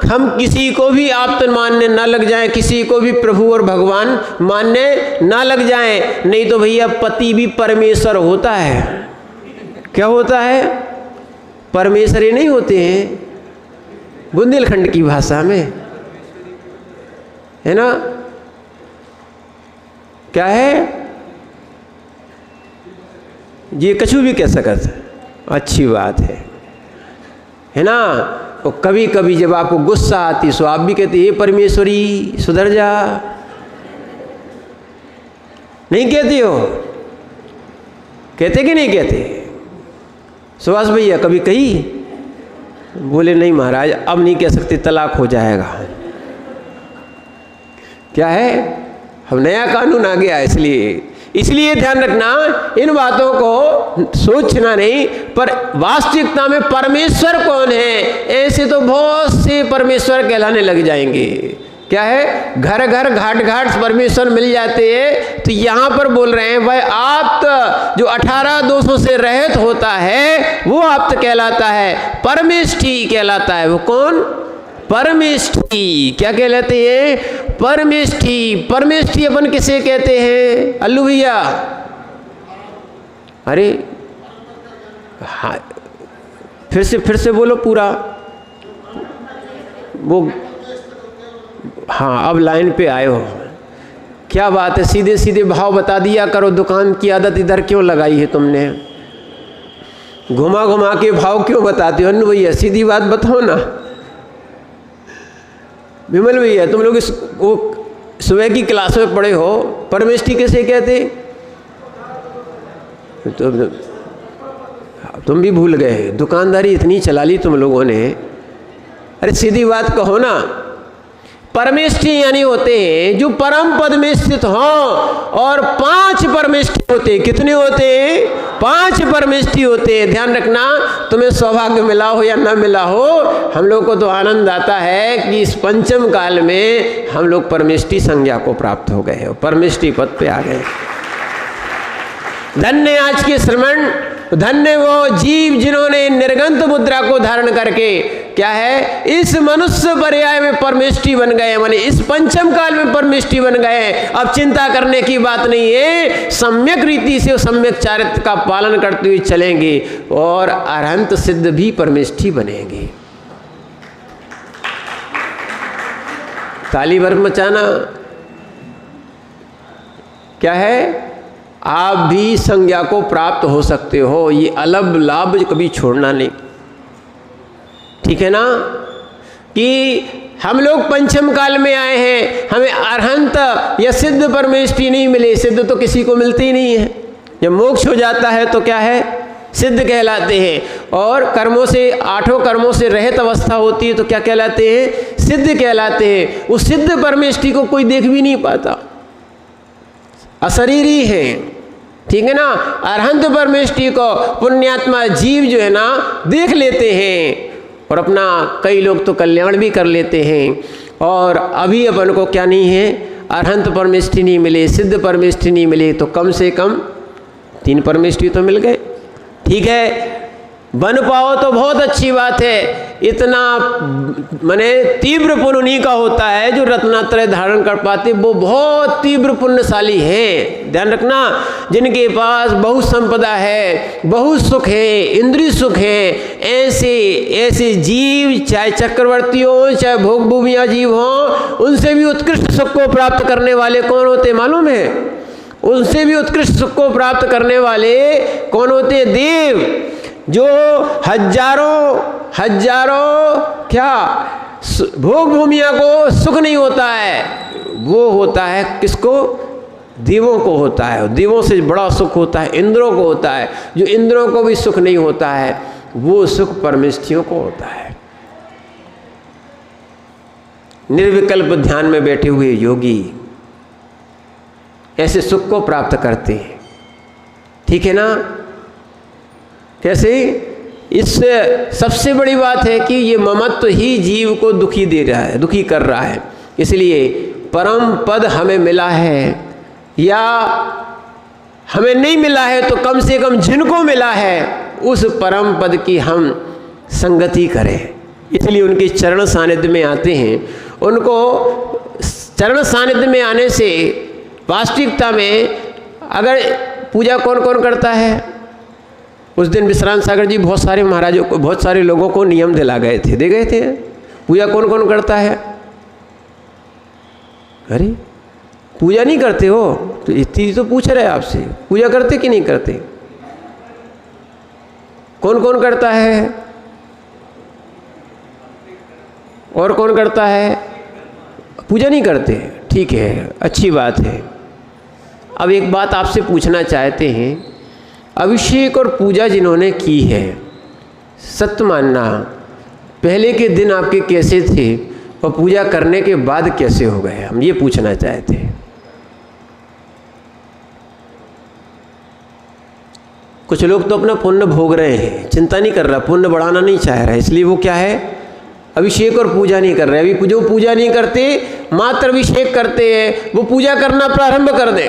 हम किसी को भी आप्त मानने ना लग जाएं, किसी को भी प्रभु और भगवान मानने ना लग जाएं, नहीं तो भैया पति भी परमेश्वर होता है। क्या होता है, परमेश्वर ही नहीं होते हैं बुंदेलखंड की भाषा में, है ना, क्या है, ये कछु भी कह सकत, अच्छी बात है ना। और कभी कभी जब आपको गुस्सा आती सो आप भी कहते, हे परमेश्वरी सुधर जा, नहीं कहते हो, कहते कि नहीं कहते, सुभाष भैया कभी कही, बोले नहीं महाराज अब नहीं कह सकते, तलाक हो जाएगा। क्या है, हम नया कानून आ गया, इसलिए ध्यान रखना, इन बातों को सोचना नहीं, पर वास्तविकता में परमेश्वर कौन है, ऐसे तो बहुत से परमेश्वर कहलाने लग जाएंगे। क्या है, घर घर घाट घाट परमेश्वर मिल जाते हैं। तो यहाँ पर बोल रहे हैं वह आप्त जो 18 दोषों से रहित होता है, वो आप्त कहलाता है, परमेष्ठी कहलाता है। वो कौन, परमेष्ठी। क्या कहलाते हैं, परमेष्ठी। परमेष्ठी अपन किसे कहते हैं अल्लू भैया, अरे हाँ फिर से बोलो पूरा, वो हाँ अब लाइन पे आए हो, क्या बात है, सीधे सीधे भाव बता दिया करो, दुकान की आदत इधर क्यों लगाई है तुमने, घुमा घुमा के भाव क्यों बताते हो अन्नू भैया, सीधी बात बताओ ना। विमल भैया तुम लोग वो सुबह की क्लास में पढ़े हो, परमेष्ठी कैसे कहते, तो तुम भी भूल गए, दुकानदारी इतनी चला ली तुम लोगों ने। अरे सीधी बात कहो ना, परमेष्ठी यानी होते हैं जो परम पद में स्थित हों, और 5 परमेष्ठी होते हैं। कितने होते हैं, 5 परमेष्ठी होते हैं। ध्यान रखना, तुम्हें सौभाग्य मिला हो या न मिला हो, हम लोग को तो आनंद आता है कि इस पंचम काल में हम लोग परमेष्ठी संज्ञा को प्राप्त हो गए, परमेष्ठी पद पे आ गए। धन्य आज के श्रवण, धन्य वो जीव जिन्होंने निर्गंत मुद्रा को धारण करके क्या है, इस मनुष्य पर्याय में परमेष्ठी बन गए, माने इस पंचम काल में परमेष्ठी बन गए। अब चिंता करने की बात नहीं है, सम्यक रीति से सम्यक चारित्र का पालन करते हुए चलेंगे और अरहंत सिद्ध भी परमेष्ठी बनेंगे। ताली भर मचाना क्या है? आप भी संज्ञा को प्राप्त हो सकते हो, ये अलग लाभ कभी छोड़ना नहीं, ठीक है ना? कि हम लोग पंचम काल में आए हैं, हमें अरहंत या सिद्ध परमेष्टि नहीं मिले। सिद्ध तो किसी को मिलती ही नहीं है। जब मोक्ष हो जाता है तो क्या है? सिद्ध कहलाते हैं। और कर्मों से, 8 कर्मों से रहित अवस्था होती है तो क्या कहलाते हैं? सिद्ध कहलाते हैं। उस सिद्ध परमेष्टि को कोई देख भी नहीं पाता, अशरीरी है, ठीक है ना? अरहंत परमेष्टि को पुण्यात्मा जीव जो है ना देख लेते हैं और अपना कई लोग तो कल्याण भी कर लेते हैं। और अभी अपन को क्या नहीं है? अरहंत परमेष्टि नहीं मिले, सिद्ध परमेष्टि नहीं मिले, तो कम से कम 3 परमेष्टि तो मिल गए, ठीक है? बन पाओ तो बहुत अच्छी बात है। इतना माने तीव्र पुण्य उन्हीं का होता है जो रत्नात्रय धारण कर पाते, वो बहुत तीव्र पुण्यशाली हैं। ध्यान रखना, जिनके पास बहुत संपदा है, बहुत सुख है, इंद्रिय सुख है, ऐसे जीव, चाहे चक्रवर्ती हो, चाहे भोग भूमिया जीव हो, उनसे भी उत्कृष्ट सुख को प्राप्त करने वाले कौन होते मालूम है? उनसे भी उत्कृष्ट सुख को प्राप्त करने वाले कौन होते हैं? देव, जो हजारों क्या भोग भूमिया को सुख नहीं होता है, वो होता है किसको? देवों को होता है। देवों से बड़ा सुख होता है इंद्रों को होता है। जो इंद्रों को भी सुख नहीं होता है वो सुख परमेष्ठियों को होता है। निर्विकल्प ध्यान में बैठे हुए योगी ऐसे सुख को प्राप्त करते हैं, ठीक है ना? कैसे? इससे सबसे बड़ी बात है कि ये ममत्व ही जीव को दुखी दे रहा है, दुखी कर रहा है। इसलिए परम पद हमें मिला है या हमें नहीं मिला है तो कम से कम जिनको मिला है उस परम पद की हम संगति करें। इसलिए उनके चरण सानिध्य में आते हैं। उनको चरण सानिध्य में आने से वास्तविकता में, अगर पूजा कौन कौन करता है? उस दिन विश्रांत सागर जी बहुत सारे महाराजों को, बहुत सारे लोगों को नियम दिला गए थे, दे गए थे। पूजा कौन कौन करता है? अरे पूजा नहीं करते हो तो इतनी तो पूछ रहे आपसे, पूजा करते कि नहीं करते? कौन कौन करता है? और कौन करता है? पूजा नहीं करते, ठीक है, अच्छी बात है। अब एक बात आपसे पूछना चाहते हैं, अभिषेक और पूजा जिन्होंने की है, सत्य मानना, पहले के दिन आपके कैसे थे और पूजा करने के बाद कैसे हो गए? हम ये पूछना चाहते हैं। कुछ लोग तो अपना पुण्य भोग रहे हैं, चिंता नहीं कर रहा, पुण्य बढ़ाना नहीं चाह रहा, इसलिए वो क्या है? अभिषेक और पूजा नहीं कर रहे। अभी जो पूजा नहीं करते, मात्र अभिषेक करते हैं, वो पूजा करना प्रारंभ कर दें।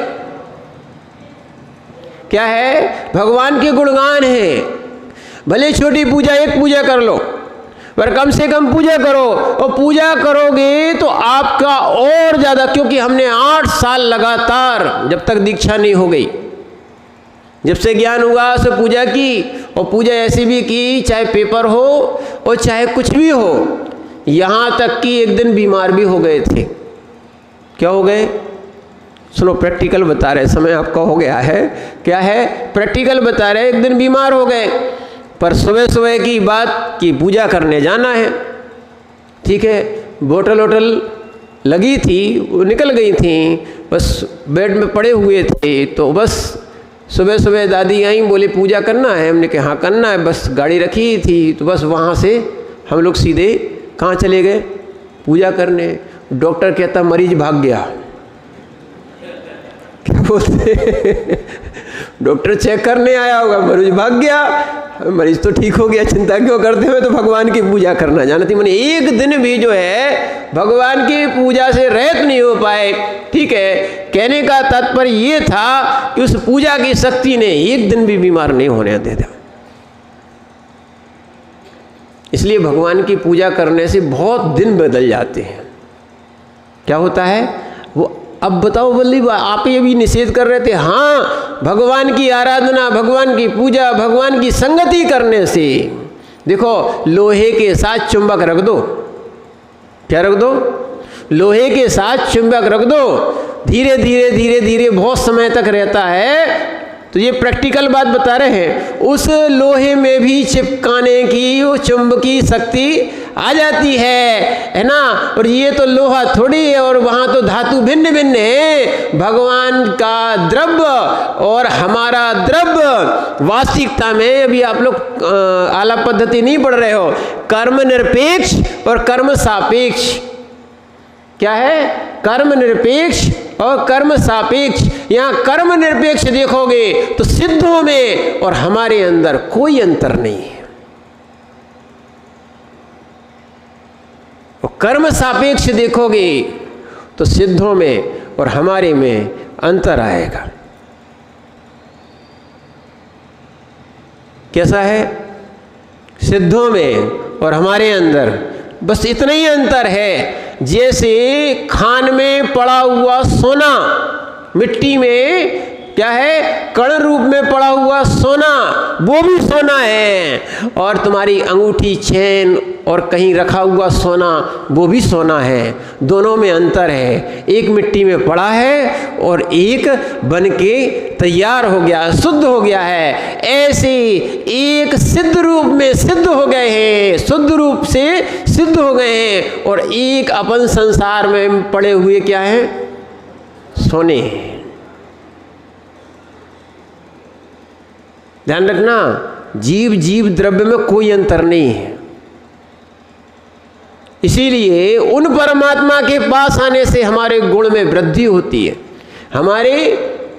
क्या है? भगवान के गुणगान है। भले छोटी पूजा, एक पूजा कर लो, पर कम से कम पूजा करो। और पूजा करोगे तो आपका और ज़्यादा, क्योंकि हमने 8 साल लगातार, जब तक दीक्षा नहीं हो गई, जब से ज्ञान हुआ उसे पूजा की। और पूजा ऐसी भी की, चाहे पेपर हो और चाहे कुछ भी हो। यहाँ तक कि एक दिन बीमार भी हो गए थे। क्या हो गए? सुनो, प्रैक्टिकल बता रहे, समय आपका हो गया है। क्या है? प्रैक्टिकल बता रहे। एक दिन बीमार हो गए, पर सुबह सुबह की बात कि पूजा करने जाना है, ठीक है। बोतल वोटल लगी थी, वो निकल गई थी, बस बेड में पड़े हुए थे। तो बस सुबह सुबह दादी आई, बोले पूजा करना है। हमने कहा हाँ करना है। बस गाड़ी रखी थी, तो बस वहाँ से हम लोग सीधे कहाँ चले गए? पूजा करने। डॉक्टर कहता मरीज भाग गया। क्या बोलते? डॉक्टर चेक करने आया होगा, मरीज भाग गया। मरीज तो ठीक हो गया, चिंता क्यों करते हुए? तो भगवान की पूजा करना जानती। मैंने एक दिन भी जो है भगवान की पूजा से रहित नहीं हो पाए, ठीक है। कहने का तात्पर्य ये था कि उस पूजा की शक्ति ने एक दिन भी बीमार नहीं होने दे दिया। इसलिए भगवान की पूजा करने से बहुत दिन बदल जाते हैं। क्या होता है वो? अब बताओ बल्ली, आप ये भी निषेध कर रहे थे। हाँ, भगवान की आराधना, भगवान की पूजा, भगवान की संगति करने से, देखो लोहे के साथ चुंबक रख दो। क्या रख दो? लोहे के साथ चुंबक रख दो, धीरे धीरे धीरे धीरे बहुत समय तक रहता है। तो ये प्रैक्टिकल बात बता रहे हैं। उस लोहे में भी चिपकाने की वो चुंबकीय शक्ति आ जाती है ना। और ये तो लोहा थोड़ी है, और वहाँ तो धातु भिन्न भिन्न है। भगवान का द्रव्य और हमारा द्रव्य वास्तविकता में, अभी आप लोग आलाप पद्धति नहीं पढ़ रहे हो, कर्म निरपेक्ष और कर्म सापेक्ष। क्या है? कर्म निरपेक्ष और कर्म सापेक्ष। यहाँ कर्म निरपेक्ष देखोगे तो सिद्धों में और हमारे अंदर कोई अंतर नहीं है, और कर्म सापेक्ष देखोगे तो सिद्धों में और हमारे में अंतर आएगा। कैसा है? सिद्धों में और हमारे अंदर बस इतना ही अंतर है। जैसे खान में पड़ा हुआ सोना, मिट्टी में क्या है, कण रूप में पड़ा हुआ सोना, वो भी सोना है। और तुम्हारी अंगूठी, चैन और कहीं रखा हुआ सोना, वो भी सोना है। दोनों में अंतर है। एक मिट्टी में पड़ा है और एक बन के तैयार हो गया, शुद्ध हो गया है। ऐसे एक सिद्ध रूप में सिद्ध हो गए हैं, शुद्ध रूप से सिद्ध हो गए हैं, और एक अपन संसार में पड़े हुए क्या है, सोने हैं। ध्यान रखना, जीव जीव द्रव्य में कोई अंतर नहीं है। इसीलिए उन परमात्मा के पास आने से हमारे गुण में वृद्धि होती है, हमारे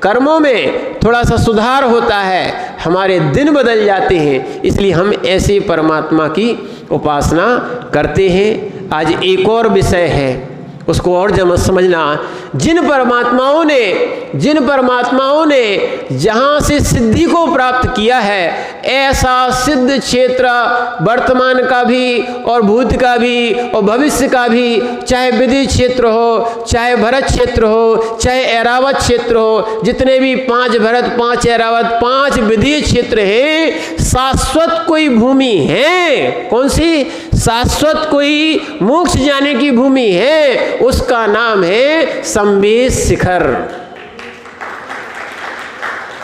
कर्मों में थोड़ा सा सुधार होता है, हमारे दिन बदल जाते हैं। इसलिए हम ऐसे परमात्मा की उपासना करते हैं। आज एक और विषय है, उसको और समझना। जिन परमात्माओं ने जहाँ से सिद्धि को प्राप्त किया है, ऐसा सिद्ध क्षेत्र वर्तमान का भी और भूत का भी और भविष्य का भी, चाहे विधि क्षेत्र हो, चाहे भरत क्षेत्र हो, चाहे ऐरावत क्षेत्र हो, जितने भी 5 भरत, 5 ऐरावत, 5 विधि क्षेत्र हैं, शाश्वत कोई भूमि है। कौन सी? शाश्वत कोई मोक्ष जाने की भूमि है, उसका नाम है संवेद शिखर।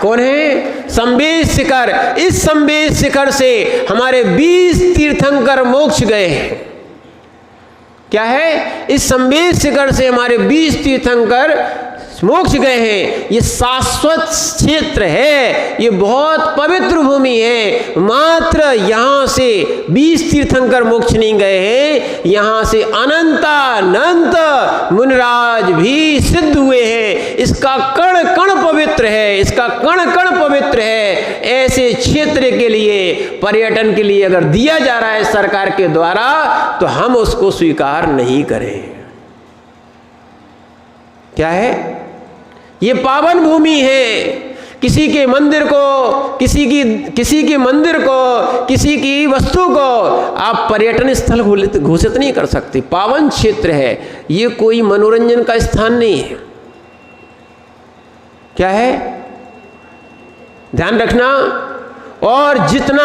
कौन है? संवेद शिखर। इस संवेद शिखर से हमारे 20 तीर्थंकर मोक्ष गए हैं। क्या है? इस संवेद शिखर से हमारे 20 तीर्थंकर मोक्ष गए हैं। ये शाश्वत क्षेत्र है, ये बहुत पवित्र भूमि है। मात्र यहाँ से 20 तीर्थंकर मोक्ष नहीं गए हैं, यहाँ से अनंत मुनिराज भी सिद्ध हुए हैं। इसका कण कण पवित्र है, इसका कण कण पवित्र है। ऐसे क्षेत्र के लिए, पर्यटन के लिए अगर दिया जा रहा है सरकार के द्वारा, तो हम उसको स्वीकार नहीं करें। क्या है? ये पावन भूमि है। किसी के मंदिर को, किसी की वस्तु को आप पर्यटन स्थल घोषित नहीं कर सकते। पावन क्षेत्र है, ये कोई मनोरंजन का स्थान नहीं है। क्या है? ध्यान रखना। और जितना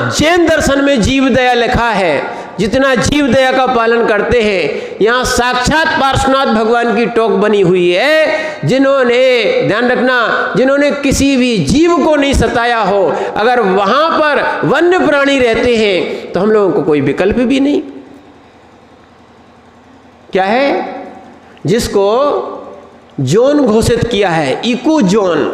जैन दर्शन में जीव दया लिखा है, जितना जीव दया का पालन करते हैं, यहाँ साक्षात पार्श्वनाथ भगवान की टोक बनी हुई है, जिन्होंने, ध्यान रखना, जिन्होंने किसी भी जीव को नहीं सताया हो। अगर वहाँ पर वन्य प्राणी रहते हैं तो हम लोगों को कोई विकल्प भी नहीं। क्या है? जिसको जोन घोषित किया है, इको जोन।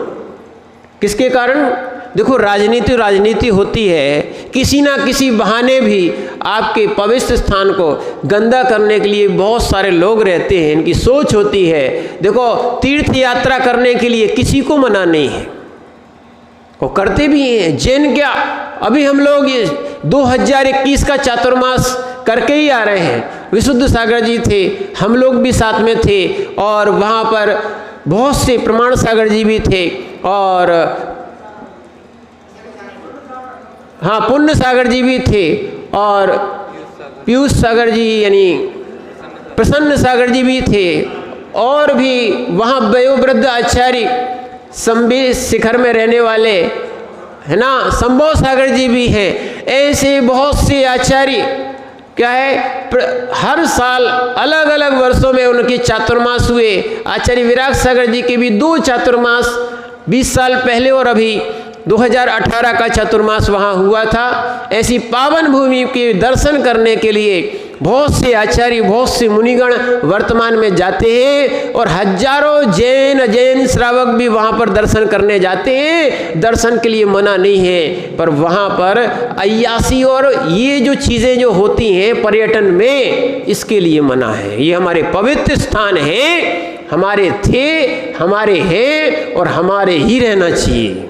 किसके कारण? देखो, राजनीति होती है, किसी ना किसी बहाने भी आपके पवित्र स्थान को गंदा करने के लिए बहुत सारे लोग रहते हैं। इनकी सोच होती है। देखो, तीर्थ यात्रा करने के लिए किसी को मना नहीं है, वो करते भी हैं। जैन क्या, अभी हम लोग 2021 का चातुर्मास करके ही आ रहे हैं। विशुद्ध सागर जी थे, हम लोग भी साथ में थे, और वहाँ पर बहुत से प्रमाण सागर जी भी थे, और हाँ, पुण्य सागर जी भी थे, और पीयूष सागर जी यानी प्रसन्न सागर जी भी थे, और भी वहाँ वयोवृद्ध आचार्य संवेद शिखर में रहने वाले है ना, संभव सागर जी भी हैं। ऐसे बहुत से आचार्य क्या है, हर साल अलग अलग वर्षों में उनके चातुर्मास हुए। आचार्य विराग सागर जी के भी 2 चातुर्मास 20 साल पहले और अभी 2018 का चातुर्मास वहाँ हुआ था। ऐसी पावन भूमि के दर्शन करने के लिए बहुत से आचार्य, बहुत से मुनिगण वर्तमान में जाते हैं और हजारों जैन श्रावक भी वहाँ पर दर्शन करने जाते हैं। दर्शन के लिए मना नहीं है, पर वहाँ पर अय्यासी और ये जो चीज़ें जो होती हैं पर्यटन में, इसके लिए मना है। ये हमारे पवित्र स्थान हैं, हमारे थे, हमारे हैं और हमारे ही रहना चाहिए।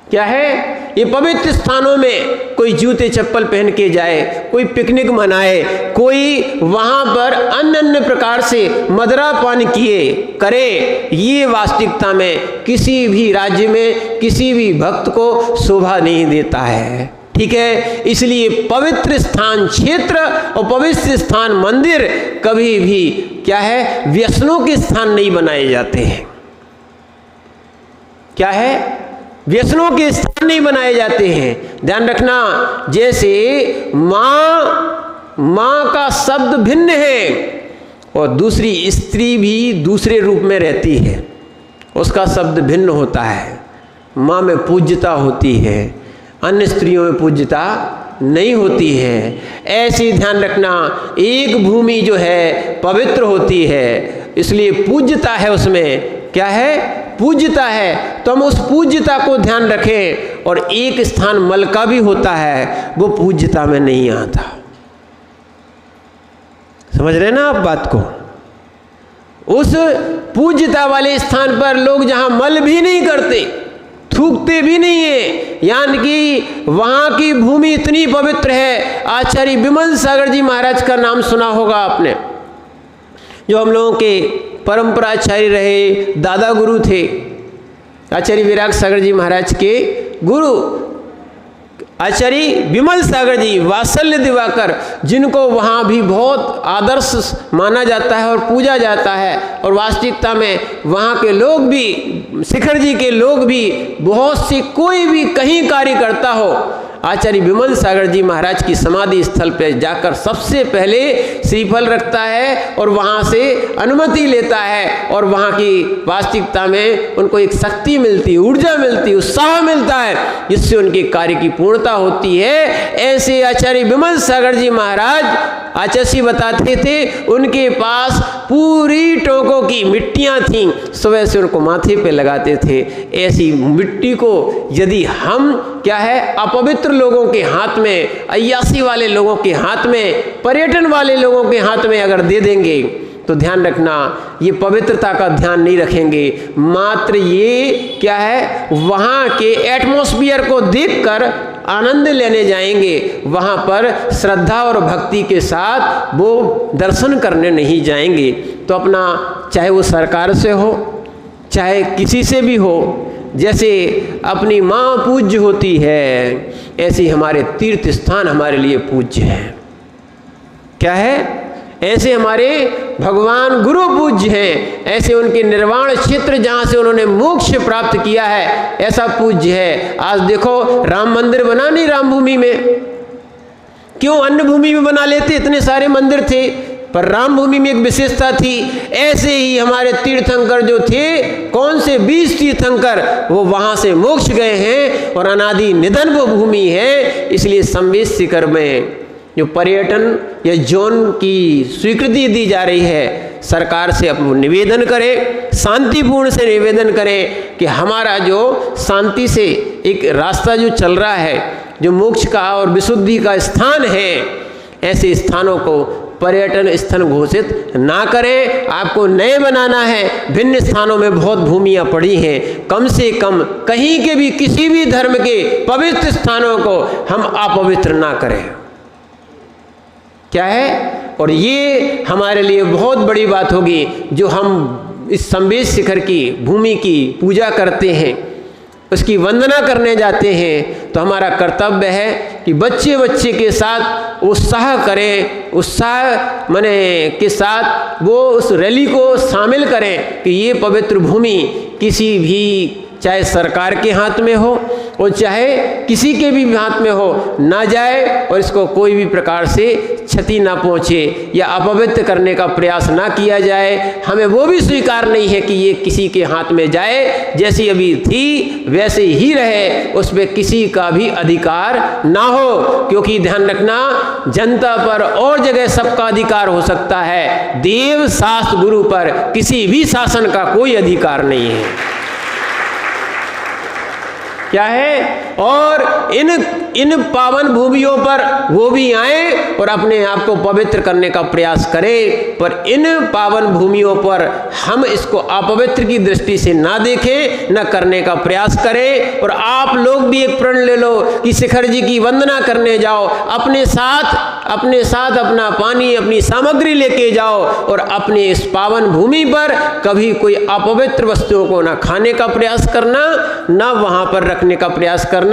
क्या है, ये पवित्र स्थानों में कोई जूते चप्पल पहन के जाए, कोई पिकनिक मनाए, कोई वहाँ पर अन्य प्रकार से मदिरा पान किए करे, ये वास्तविकता में किसी भी राज्य में किसी भी भक्त को शोभा नहीं देता है। ठीक है, इसलिए पवित्र स्थान क्षेत्र और पवित्र स्थान मंदिर कभी भी क्या है, व्यसनों के स्थान नहीं बनाए जाते हैं। क्या है, व्यसनों के स्थान नहीं बनाए जाते हैं। ध्यान रखना, जैसे माँ का शब्द भिन्न है और दूसरी स्त्री भी दूसरे रूप में रहती है, उसका शब्द भिन्न होता है। माँ में पूज्यता होती है, अन्य स्त्रियों में पूज्यता नहीं होती है। ऐसे ध्यान रखना, एक भूमि जो है पवित्र होती है, इसलिए पूज्यता है उसमें। क्या है, पूज्यता है, तो हम उस पूज्यता को ध्यान रखें। और एक स्थान मल का भी होता है, वो पूज्यता में नहीं आता। समझ रहे ना आप बात को? उस पूज्यता वाले स्थान पर लोग जहां मल भी नहीं करते, थूकते भी नहीं है, यानी कि वहां की भूमि इतनी पवित्र है। आचार्य विमल सागर जी महाराज का नाम सुना होगा आपने, जो हम लोगों के परंपराचार्य रहे, दादा गुरु थे। आचार्य विराग सागर जी महाराज के गुरु आचार्य विमल सागर जी, वात्सल्य दिवाकर, जिनको वहाँ भी बहुत आदर्श माना जाता है और पूजा जाता है। और वास्तविकता में वहाँ के लोग भी, शिखर जी के लोग भी, बहुत से कोई भी कहीं कार्य करता हो, आचार्य विमल सागर जी महाराज की समाधि स्थल पर जाकर सबसे पहले श्रीफल रखता है और वहाँ से अनुमति लेता है। और वहाँ की वास्तविकता में उनको एक शक्ति मिलती है, ऊर्जा मिलती है, उत्साह मिलता है, जिससे उनके कार्य की पूर्णता होती है। ऐसे आचार्य विमल सागर जी महाराज आचार्य बताते थे, उनके पास पूरी टोकों की मिट्टियाँ थीं, सुबह से उनको माथे पे लगाते थे। ऐसी मिट्टी को यदि हम क्या है, अपवित्र लोगों के हाथ में, अय्यासी वाले लोगों के हाथ में, पर्यटन वाले लोगों के हाथ में अगर दे देंगे, तो ध्यान रखना, ये पवित्रता का ध्यान नहीं रखेंगे, मात्र ये क्या है, वहाँ के एटमॉस्फियर को देखकर आनंद लेने जाएंगे, वहाँ पर श्रद्धा और भक्ति के साथ वो दर्शन करने नहीं जाएंगे। तो अपना, चाहे वो सरकार से हो, चाहे किसी से भी हो, जैसे अपनी माँ पूज्य होती है, ऐसे हमारे तीर्थ स्थान हमारे लिए पूज्य हैं। क्या है, ऐसे हमारे भगवान गुरु पूज्य हैं, ऐसे उनके निर्वाण क्षेत्र जहाँ से उन्होंने मोक्ष प्राप्त किया है, ऐसा पूज्य है। आज देखो, राम मंदिर बना नहीं राम भूमि में, क्यों अन्य भूमि में बना लेते, इतने सारे मंदिर थे, पर राम भूमि में एक विशेषता थी। ऐसे ही हमारे तीर्थंकर जो थे, कौन से 20 तीर्थंकर, वो वहाँ से मोक्ष गए हैं और अनादि निधन वो भूमि है। इसलिए संवेश शिखर में जो पर्यटन या जोन की स्वीकृति दी जा रही है, सरकार से अब निवेदन करें, शांतिपूर्ण से निवेदन करें कि हमारा जो शांति से एक रास्ता जो चल रहा है, जो मोक्ष का और विशुद्धि का स्थान है, ऐसे स्थानों को पर्यटन स्थल घोषित ना करें। आपको नए बनाना है, भिन्न स्थानों में बहुत भूमियाँ पड़ी हैं, कम से कम कहीं के भी किसी भी धर्म के पवित्र स्थानों को हम अपवित्र ना करें। क्या है, और ये हमारे लिए बहुत बड़ी बात होगी, जो हम इस संवेश शिखर की भूमि की पूजा करते हैं, उसकी वंदना करने जाते हैं, तो हमारा कर्तव्य है कि बच्चे बच्चे के साथ उत्साह करें, उत्साह मने के साथ वो उस रैली को शामिल करें कि ये पवित्र भूमि किसी भी, चाहे सरकार के हाथ में हो, वो चाहे किसी के भी हाथ में हो, ना जाए और इसको कोई भी प्रकार से क्षति ना पहुँचे या अपवित्र करने का प्रयास ना किया जाए। हमें वो भी स्वीकार नहीं है कि ये किसी के हाथ में जाए, जैसी अभी थी वैसे ही रहे, उसमें किसी का भी अधिकार ना हो। क्योंकि ध्यान रखना, जनता पर और जगह सबका अधिकार हो सकता है, देव शास्त्र गुरु पर किसी भी शासन का कोई अधिकार नहीं है। क्या है? और इन पावन भूमियों पर वो भी आए और अपने आप को पवित्र करने का प्रयास करें, पर इन पावन भूमियों पर हम इसको अपवित्र की दृष्टि से ना देखें, न करने का प्रयास करें। और आप लोग भी एक प्रण ले लो कि शिखर जी की वंदना करने जाओ, अपने साथ अपना पानी, अपनी सामग्री लेके जाओ और अपने इस पावन भूमि पर कभी कोई अपवित्र वस्तुओं को ना खाने का प्रयास करना, ना वहां पर रखने का प्रयास करना।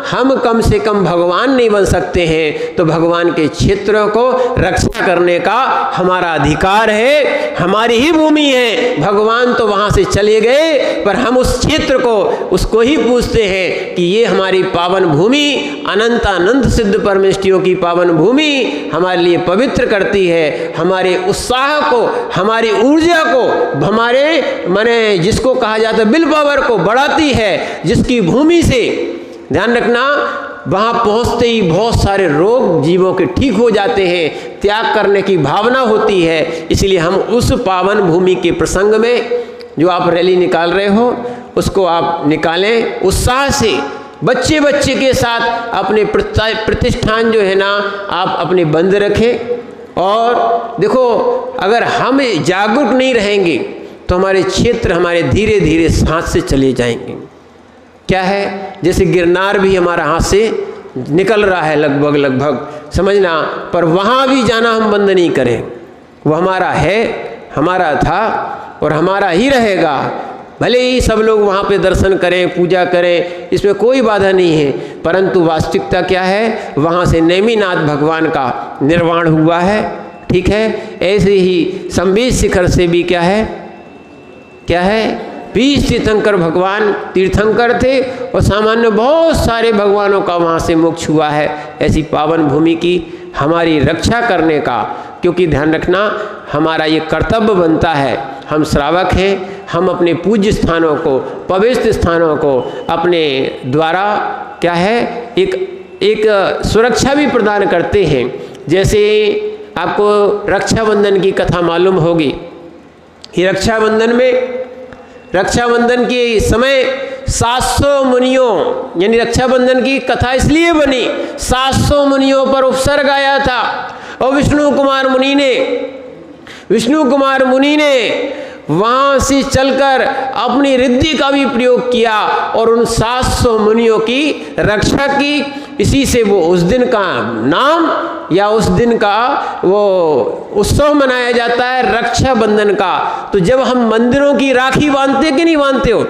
हम कम से कम भगवान नहीं बन सकते हैं, तो भगवान के क्षेत्रों को रक्षा करने का हमारा अधिकार है, हमारी ही भूमि है। भगवान तो वहां से चले गए, पर हम उस क्षेत्र को उसको ही पूछते हैं कि ये हमारी पावन भूमि, अनंत सिद्ध परमेष्टियों की पावन भूमि हमारे लिए पवित्र करती है। हमारे उत्साह को, हमारी ऊर्जा को, हमारे माने जिसको कहा जाता है विल पावर को बढ़ाती है, जिसकी भूमि से ध्यान रखना वहाँ पहुँचते ही बहुत सारे रोग जीवों के ठीक हो जाते हैं, त्याग करने की भावना होती है। इसलिए हम उस पावन भूमि के प्रसंग में जो आप रैली निकाल रहे हो उसको आप निकालें उत्साह से, बच्चे के साथ अपने प्रतिष्ठान जो है ना आप अपने बंद रखें। और देखो, अगर हम जागरूक नहीं रहेंगे तो हमारे क्षेत्र हमारे धीरे धीरे हाथ से चले जाएंगे। क्या है, जैसे गिरनार भी हमारा हाथ से निकल रहा है लगभग समझना, पर वहाँ भी जाना हम बंद नहीं करें। वो हमारा है, हमारा था और हमारा ही रहेगा। भले ही सब लोग वहाँ पे दर्शन करें, पूजा करें, इसमें कोई बाधा नहीं है, परंतु वास्तविकता क्या है, वहाँ से नेमिनाथ भगवान का निर्वाण हुआ है। ठीक है, ऐसे ही संवेद शिखर से भी क्या है 20 तीर्थंकर भगवान तीर्थंकर थे और सामान्य बहुत सारे भगवानों का वहाँ से मोक्ष हुआ है। ऐसी पावन भूमि की हमारी रक्षा करने का, क्योंकि ध्यान रखना हमारा ये कर्तव्य बनता है। हम श्रावक हैं, हम अपने पूज्य स्थानों को, पवित्र स्थानों को अपने द्वारा क्या है एक सुरक्षा भी प्रदान करते हैं। जैसे आपको रक्षाबंधन की कथा मालूम होगी। ये रक्षाबंधन के समय 700 मुनियों, यानी रक्षाबंधन की कथा इसलिए बनी, 700 मुनियों पर उपसर्ग आया था और विष्णु कुमार मुनि ने वहाँ से चलकर अपनी रिद्धि का भी प्रयोग किया और उन 700 मुनियों की रक्षा की। इसी से वो उस दिन का नाम या उस दिन का वो उत्सव मनाया जाता है रक्षाबंधन का। तो जब हम मंदिरों की राखी बांधते कि नहीं बांधते हो,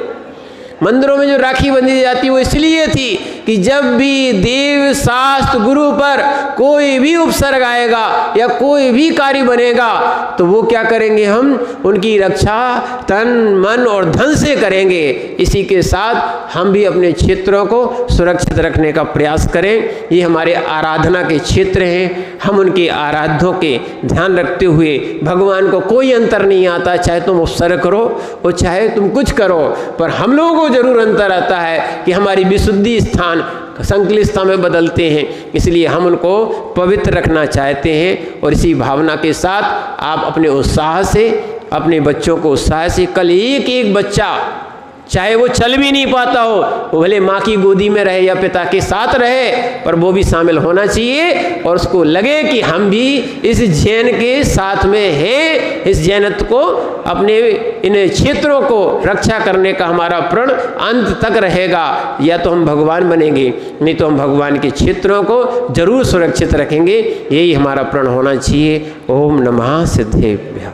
मंदिरों में जो राखी बंधी जाती है वो इसलिए थी कि जब भी देव शास्त्र गुरु पर कोई भी उपसर्ग आएगा या कोई भी कार्य बनेगा तो वो क्या करेंगे, हम उनकी रक्षा तन मन और धन से करेंगे। इसी के साथ हम भी अपने क्षेत्रों को सुरक्षित रखने का प्रयास करें। ये हमारे आराधना के क्षेत्र हैं, हम उनके आराध्यों के ध्यान रखते हुए, भगवान को कोई अंतर नहीं आता, चाहे तुम उपसर्ग करो और चाहे तुम कुछ करो, पर हम लोगों को जरूर अंतर आता है कि हमारी विशुद्धि स्थान संकलिष्ठता में बदलते हैं। इसलिए हम उनको पवित्र रखना चाहते हैं और इसी भावना के साथ आप अपने उत्साह से, अपने बच्चों को उत्साह से, कल एक बच्चा चाहे वो चल भी नहीं पाता हो, वो भले माँ की गोदी में रहे या पिता के साथ रहे, पर वो भी शामिल होना चाहिए और उसको लगे कि हम भी इस जैन के साथ में हैं। इस जैनत्व को, अपने इन क्षेत्रों को रक्षा करने का हमारा प्रण अंत तक रहेगा। या तो हम भगवान बनेंगे, नहीं तो हम भगवान के क्षेत्रों को जरूर सुरक्षित रखेंगे। यही हमारा प्रण होना चाहिए। ओम नमः सिद्धेभ्यः।